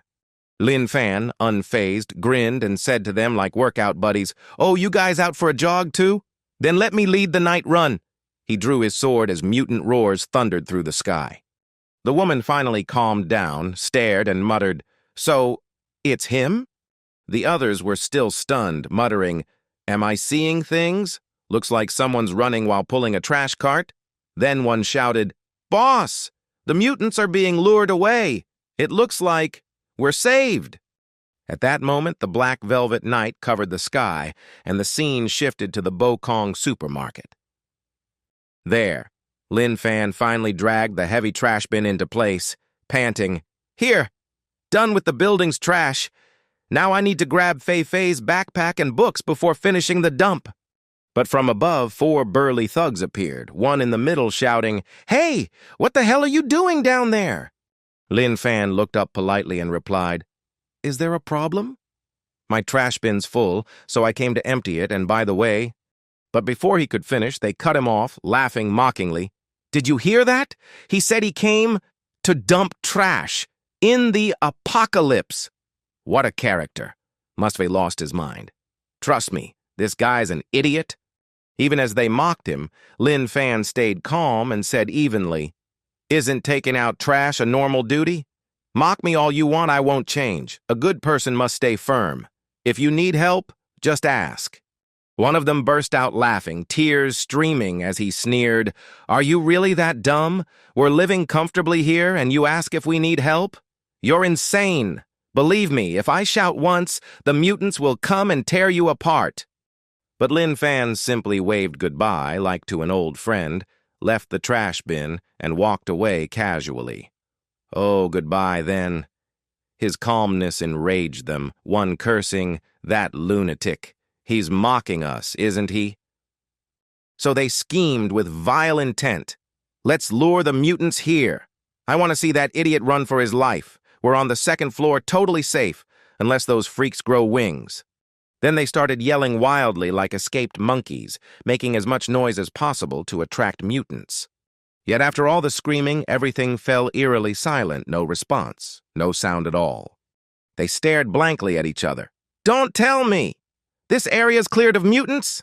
Lin Fan, unfazed, grinned and said to them like workout buddies, "Oh, you guys out for a jog too? Then let me lead the night run." He drew his sword as mutant roars thundered through the sky. The woman finally calmed down, stared, and muttered, "So, it's him?" The others were still stunned, muttering, "Am I seeing things? Looks like someone's running while pulling a trash cart." Then one shouted, "Boss! The mutants are being lured away. It looks like we're saved." At that moment, the black velvet night covered the sky, and the scene shifted to the Bokong supermarket. There, Lin Fan finally dragged the heavy trash bin into place, panting, "Here, done with the building's trash. Now I need to grab Fei Fei's backpack and books before finishing the dump." But from above, 4 burly thugs appeared, one in the middle shouting, "Hey, what the hell are you doing down there?" Lin Fan looked up politely and replied, "Is there a problem?" "My trash bin's full, so I came to empty it, and by the way—" But before he could finish, they cut him off, laughing mockingly. "Did you hear that? He said he came to dump trash in the apocalypse." What a character. Must have lost his mind. Trust me, this guy's an idiot. Even as they mocked him, Lin Fan stayed calm and said evenly, "Isn't taking out trash a normal duty? Mock me all you want, I won't change. A good person must stay firm. If you need help, just ask." One of them burst out laughing, tears streaming as he sneered, "Are you really that dumb? We're living comfortably here and you ask if we need help? You're insane. Believe me, if I shout once, the mutants will come and tear you apart." But Lin Fan simply waved goodbye like to an old friend, left the trash bin, and walked away casually. Oh, goodbye then. His calmness enraged them, one cursing, "That lunatic. He's mocking us, isn't he?" So they schemed with vile intent. "Let's lure the mutants here. I want to see that idiot run for his life. We're on the 2nd floor, totally safe, unless those freaks grow wings." Then they started yelling wildly like escaped monkeys, making as much noise as possible to attract mutants. Yet after all the screaming, everything fell eerily silent, no response, no sound at all. They stared blankly at each other. "Don't tell me! This area's cleared of mutants?"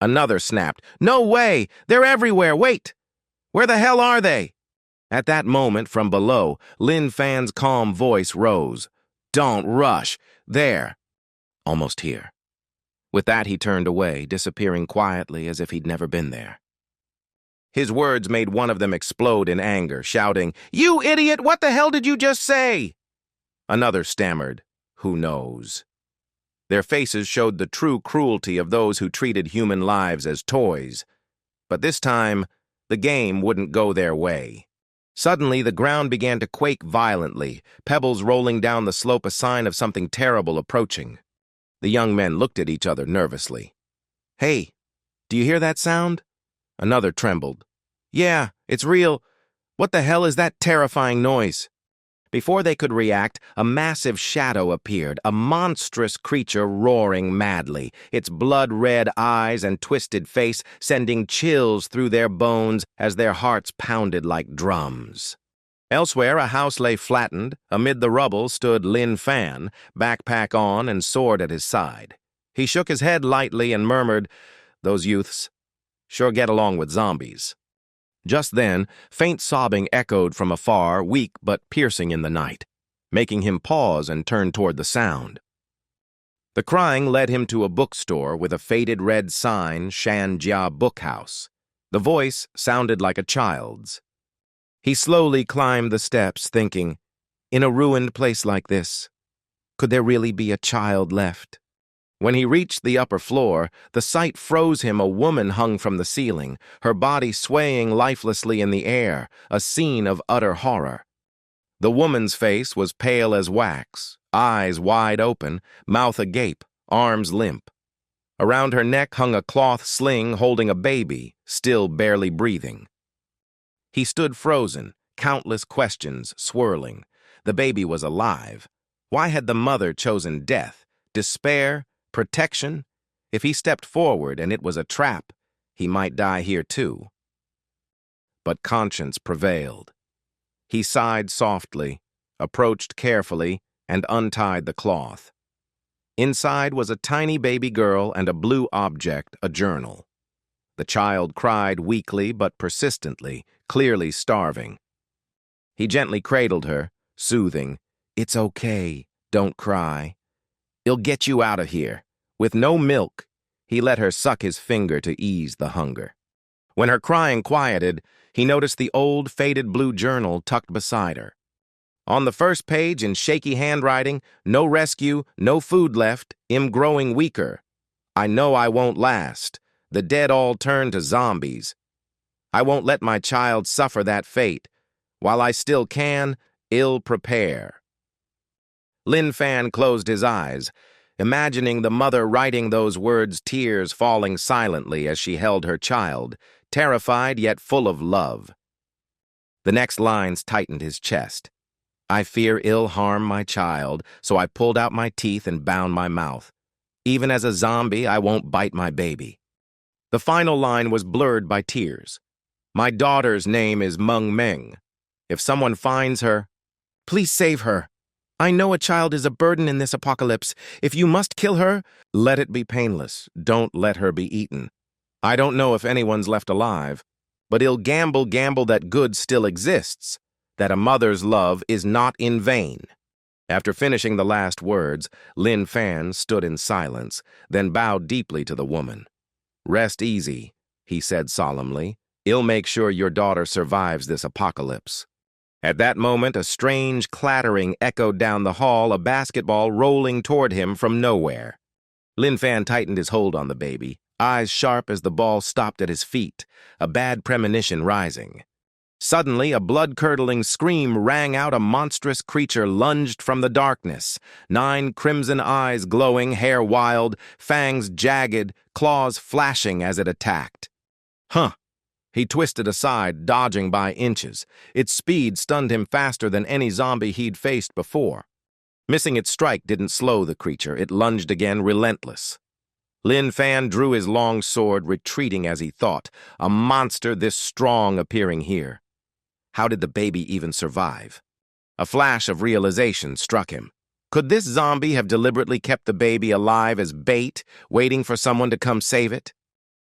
Another snapped, "No way! They're everywhere! Wait! Where the hell are they?" At that moment, from below, Lin Fan's calm voice rose. "Don't rush! There! Almost here." With that, he turned away, disappearing quietly as if he'd never been there. His words made one of them explode in anger, shouting, "You idiot! What the hell did you just say?" Another stammered, "Who knows?" Their faces showed the true cruelty of those who treated human lives as toys. But this time, the game wouldn't go their way. Suddenly, the ground began to quake violently, pebbles rolling down the slope a sign of something terrible approaching. The young men looked at each other nervously. "Hey, do you hear that sound?" Another trembled. "Yeah, it's real. What the hell is that terrifying noise?" Before they could react, a massive shadow appeared, a monstrous creature roaring madly, its blood-red eyes and twisted face sending chills through their bones as their hearts pounded like drums. Elsewhere, a house lay flattened. Amid the rubble stood Lin Fan, backpack on and sword at his side. He shook his head lightly and murmured, "Those youths sure get along with zombies." Just then, faint sobbing echoed from afar, weak but piercing in the night, making him pause and turn toward the sound. The crying led him to a bookstore with a faded red sign, Shan Jia Bookhouse. The voice sounded like a child's. He slowly climbed the steps, thinking, in a ruined place like this, could there really be a child left? When he reached the upper floor, the sight froze him. A woman hung from the ceiling, her body swaying lifelessly in the air, a scene of utter horror. The woman's face was pale as wax, eyes wide open, mouth agape, arms limp. Around her neck hung a cloth sling holding a baby, still barely breathing. He stood frozen, countless questions swirling. The baby was alive. Why had the mother chosen death? Despair? Protection? If he stepped forward and it was a trap, he might die here too. But conscience prevailed. He sighed softly, approached carefully, and untied the cloth. Inside was a tiny baby girl and a blue object, a journal. The child cried weakly but persistently, clearly starving. He gently cradled her, soothing, "It's okay, don't cry. He'll get you out of here." With no milk, he let her suck his finger to ease the hunger. When her crying quieted, he noticed the old, faded blue journal tucked beside her. On the first page in shaky handwriting, no rescue, no food left, I'm growing weaker. I know I won't last. The dead all turn to zombies. I won't let my child suffer that fate. While I still can, I'll prepare. Lin Fan closed his eyes, imagining the mother writing those words, tears falling silently as she held her child, terrified yet full of love. The next lines tightened his chest. I fear ill harm my child, so I pulled out my teeth and bound my mouth. Even as a zombie, I won't bite my baby. The final line was blurred by tears. My daughter's name is Meng Meng. If someone finds her, please save her. I know a child is a burden in this apocalypse. If you must kill her, let it be painless. Don't let her be eaten. I don't know if anyone's left alive, but I'll gamble that good still exists, that a mother's love is not in vain. After finishing the last words, Lin Fan stood in silence, then bowed deeply to the woman. Rest easy, he said solemnly. I'll make sure your daughter survives this apocalypse. At that moment, a strange clattering echoed down the hall, a basketball rolling toward him from nowhere. Lin Fan tightened his hold on the baby, eyes sharp as the ball stopped at his feet, a bad premonition rising. Suddenly, a blood-curdling scream rang out. A monstrous creature lunged from the darkness, 9 crimson eyes glowing, hair wild, fangs jagged, claws flashing as it attacked. Huh! He twisted aside, dodging by inches. Its speed stunned him faster than any zombie he'd faced before. Missing its strike didn't slow the creature. It lunged again, relentless. Lin Fan drew his long sword, retreating as he thought, a monster this strong appearing here. How did the baby even survive? A flash of realization struck him. Could this zombie have deliberately kept the baby alive as bait, waiting for someone to come save it?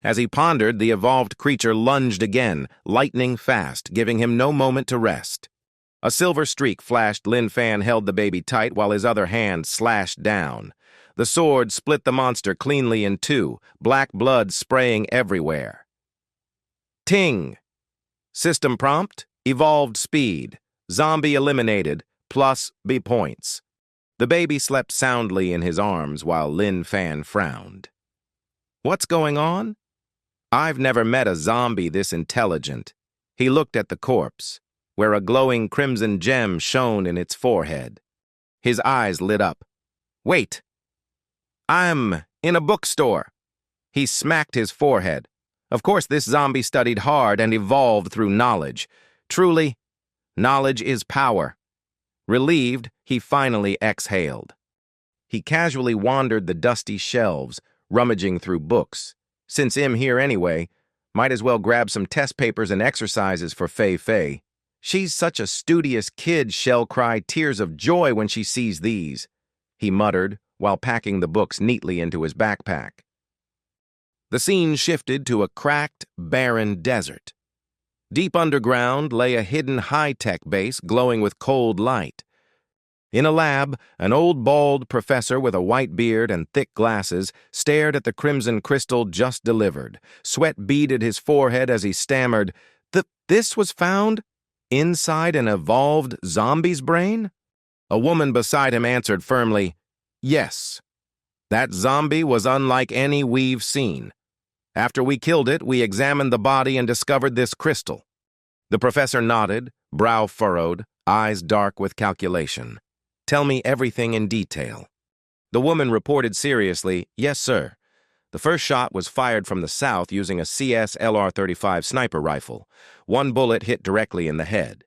As he pondered, the evolved creature lunged again, lightning fast, giving him no moment to rest. A silver streak flashed. Lin Fan held the baby tight while his other hand slashed down. The sword split the monster cleanly in two, black blood spraying everywhere. Ting! System prompt, evolved speed, zombie eliminated, plus B points. The baby slept soundly in his arms while Lin Fan frowned. What's going on? I've never met a zombie this intelligent. He looked at the corpse, where a glowing crimson gem shone in its forehead. His eyes lit up. Wait! I'm in a bookstore. He smacked his forehead. Of course, this zombie studied hard and evolved through knowledge. Truly, knowledge is power. Relieved, he finally exhaled. He casually wandered the dusty shelves, rummaging through books. Since I'm here anyway, might as well grab some test papers and exercises for Fei Fei. She's such a studious kid, she'll cry tears of joy when she sees these, he muttered while packing the books neatly into his backpack. The scene shifted to a cracked, barren desert. Deep underground lay a hidden high-tech base glowing with cold light. In a lab, an old bald professor with a white beard and thick glasses stared at the crimson crystal just delivered. Sweat beaded his forehead as he stammered, This was found inside an evolved zombie's brain? A woman beside him answered firmly, Yes. That zombie was unlike any we've seen. After we killed it, we examined the body and discovered this crystal. The professor nodded, brow furrowed, eyes dark with calculation. Tell me everything in detail. The woman reported seriously, Yes, sir. The first shot was fired from the south using a CS LR-35 sniper rifle. 1 bullet hit directly in the head.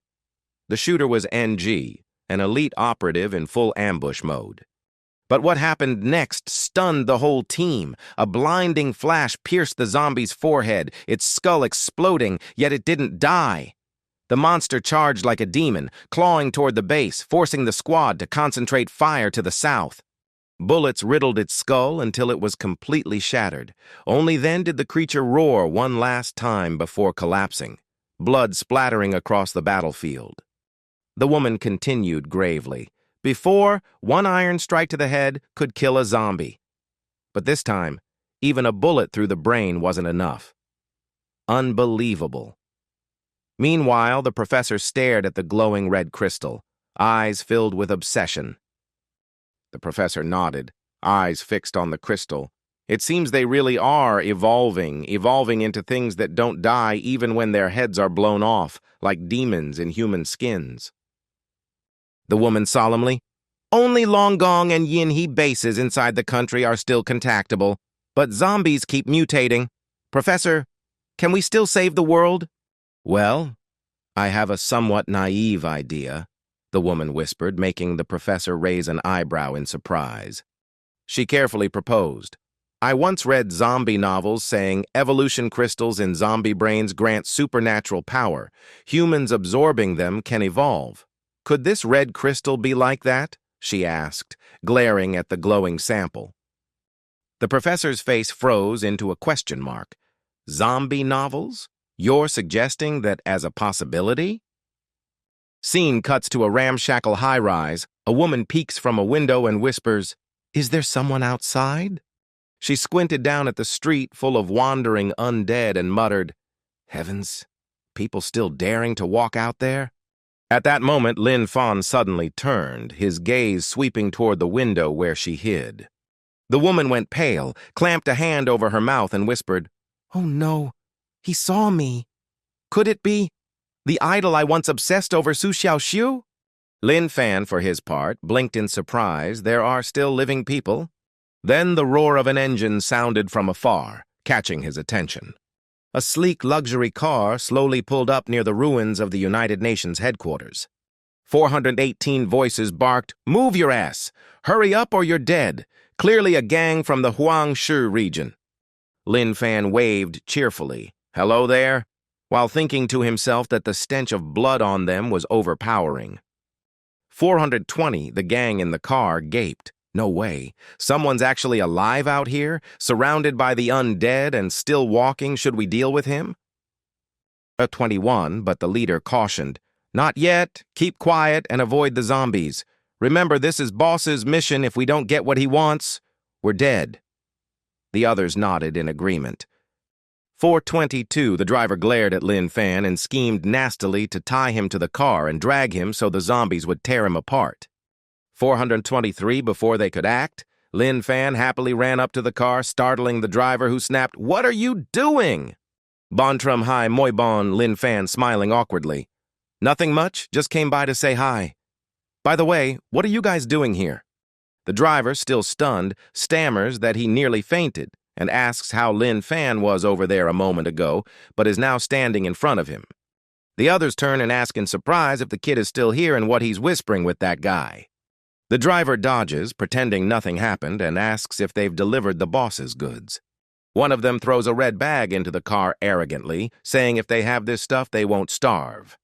The shooter was NG, an elite operative in full ambush mode. But what happened next stunned the whole team. A blinding flash pierced the zombie's forehead, its skull exploding, yet it didn't die. The monster charged like a demon, clawing toward the base, forcing the squad to concentrate fire to the south. Bullets riddled its skull until it was completely shattered. Only then did the creature roar one last time before collapsing, blood splattering across the battlefield. The woman continued gravely. Before, 1 iron strike to the head could kill a zombie. But this time, even a bullet through the brain wasn't enough. Unbelievable. Meanwhile, the professor stared at the glowing red crystal. eyes filled with obsession. The professor nodded, eyes fixed on the crystal. It seems they really are evolving into things that don't die even when their heads are blown off, like demons in human skins. The woman solemnly, only Longong and Yinhe bases inside the country are still contactable, but zombies keep mutating. Professor, can we still save the world? Well, I have a somewhat naive idea, the woman whispered, making the professor raise an eyebrow in surprise. She carefully proposed. I once read zombie novels saying evolution crystals in zombie brains grant supernatural power. Humans absorbing them can evolve. Could this red crystal be like that? She asked, glaring at the glowing sample. The professor's face froze into a question mark. Zombie novels? You're suggesting that as a possibility? Scene cuts to a ramshackle high-rise. A woman peeks from a window and whispers, "Is there someone outside?" She squinted down at the street full of wandering undead and muttered, "Heavens, people still daring to walk out there?" At that moment, Lin Fan suddenly turned, his gaze sweeping toward the window where she hid. The woman went pale, clamped a hand over her mouth and whispered, "Oh no, he saw me. Could it be the idol I once obsessed over, Su Xiaoxiu?" Lin Fan, for his part, blinked in surprise. There are still living people. Then the roar of an engine sounded from afar, catching his attention. A sleek luxury car slowly pulled up near the ruins of the United Nations headquarters. 418 voices barked, "Move your ass! Hurry up or you're dead!" Clearly a gang from the Huangshu region. Lin Fan waved cheerfully, "Hello there," while thinking to himself that the stench of blood on them was overpowering. 420, the gang in the car, gaped. No way. Someone's actually alive out here, surrounded by the undead and still walking. Should we deal with him? 21, but the leader cautioned, "Not yet. Keep quiet and avoid the zombies. Remember, this is boss's mission. If we don't get what he wants, we're dead." The others nodded in agreement. 422, the driver glared at Lin Fan and schemed nastily to tie him to the car and drag him so the zombies would tear him apart. 423, before they could act, Lin Fan happily ran up to the car, startling the driver, who snapped, "What are you doing?" "Bontrum hi, moi bon," Lin Fan, smiling awkwardly. "Nothing much, just came by to say hi. By the way, what are you guys doing here?" The driver, still stunned, stammers that he nearly fainted and asks how Lin Fan was over there a moment ago, but is now standing in front of him. The others turn and ask in surprise if the kid is still here and what he's whispering with that guy. The driver dodges, pretending nothing happened, and asks if they've delivered the boss's goods. One of them throws a red bag into the car arrogantly, saying if they have this stuff, they won't starve.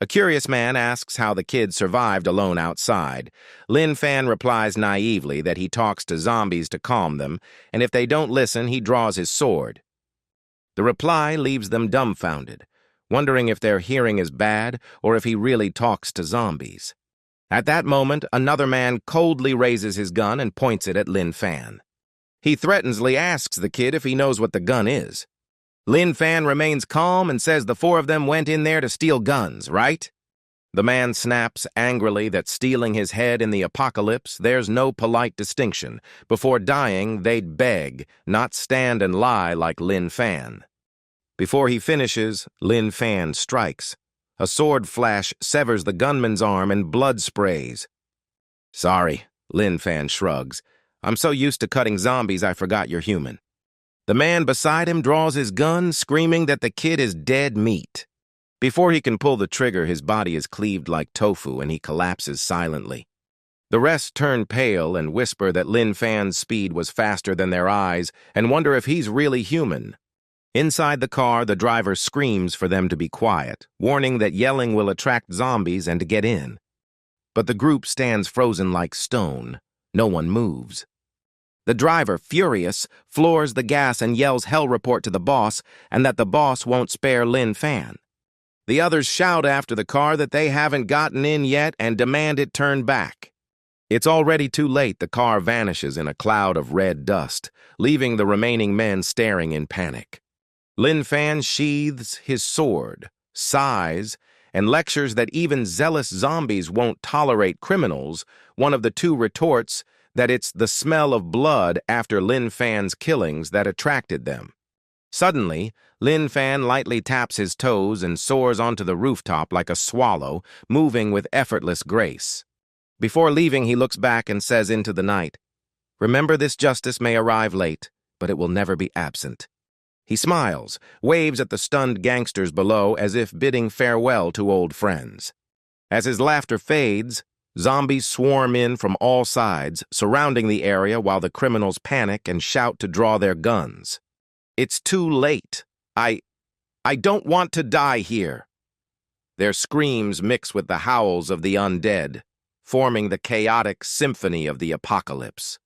A curious man asks how the kid survived alone outside. Lin Fan replies naively that he talks to zombies to calm them, and if they don't listen, he draws his sword. The reply leaves them dumbfounded, wondering if their hearing is bad or if he really talks to zombies. At that moment, another man coldly raises his gun and points it at Lin Fan. He threatensly asks the kid if he knows what the gun is. Lin Fan remains calm and says the four of them went in there to steal guns, right? The man snaps angrily that stealing his head in the apocalypse, there's no polite distinction. Before dying, they'd beg, not stand and lie like Lin Fan. Before he finishes, Lin Fan strikes. A sword flash severs the gunman's arm and blood sprays. "Sorry," Lin Fan shrugs. "I'm so used to cutting zombies I forgot you're human." The man beside him draws his gun, screaming that the kid is dead meat. Before he can pull the trigger, his body is cleaved like tofu and he collapses silently. The rest turn pale and whisper that Lin Fan's speed was faster than their eyes and wonder if he's really human. Inside the car, the driver screams for them to be quiet, warning that yelling will attract zombies and to get in. But the group stands frozen like stone. No one moves. The driver, furious, floors the gas and yells hell report to the boss and that the boss won't spare Lin Fan. The others shout after the car that they haven't gotten in yet and demand it turn back. It's already too late. The car vanishes in a cloud of red dust, leaving the remaining men staring in panic. Lin Fan sheathes his sword, sighs, and lectures that even zealous zombies won't tolerate criminals, one of the two retorts that it's the smell of blood after Lin Fan's killings that attracted them. Suddenly, Lin Fan lightly taps his toes and soars onto the rooftop like a swallow, moving with effortless grace. Before leaving, he looks back and says into the night, "Remember, this justice may arrive late, but it will never be absent." He smiles, waves at the stunned gangsters below as if bidding farewell to old friends. As his laughter fades, zombies swarm in from all sides, surrounding the area while the criminals panic and shout to draw their guns. "It's too late. I don't want to die here." Their screams mix with the howls of the undead, forming the chaotic symphony of the apocalypse.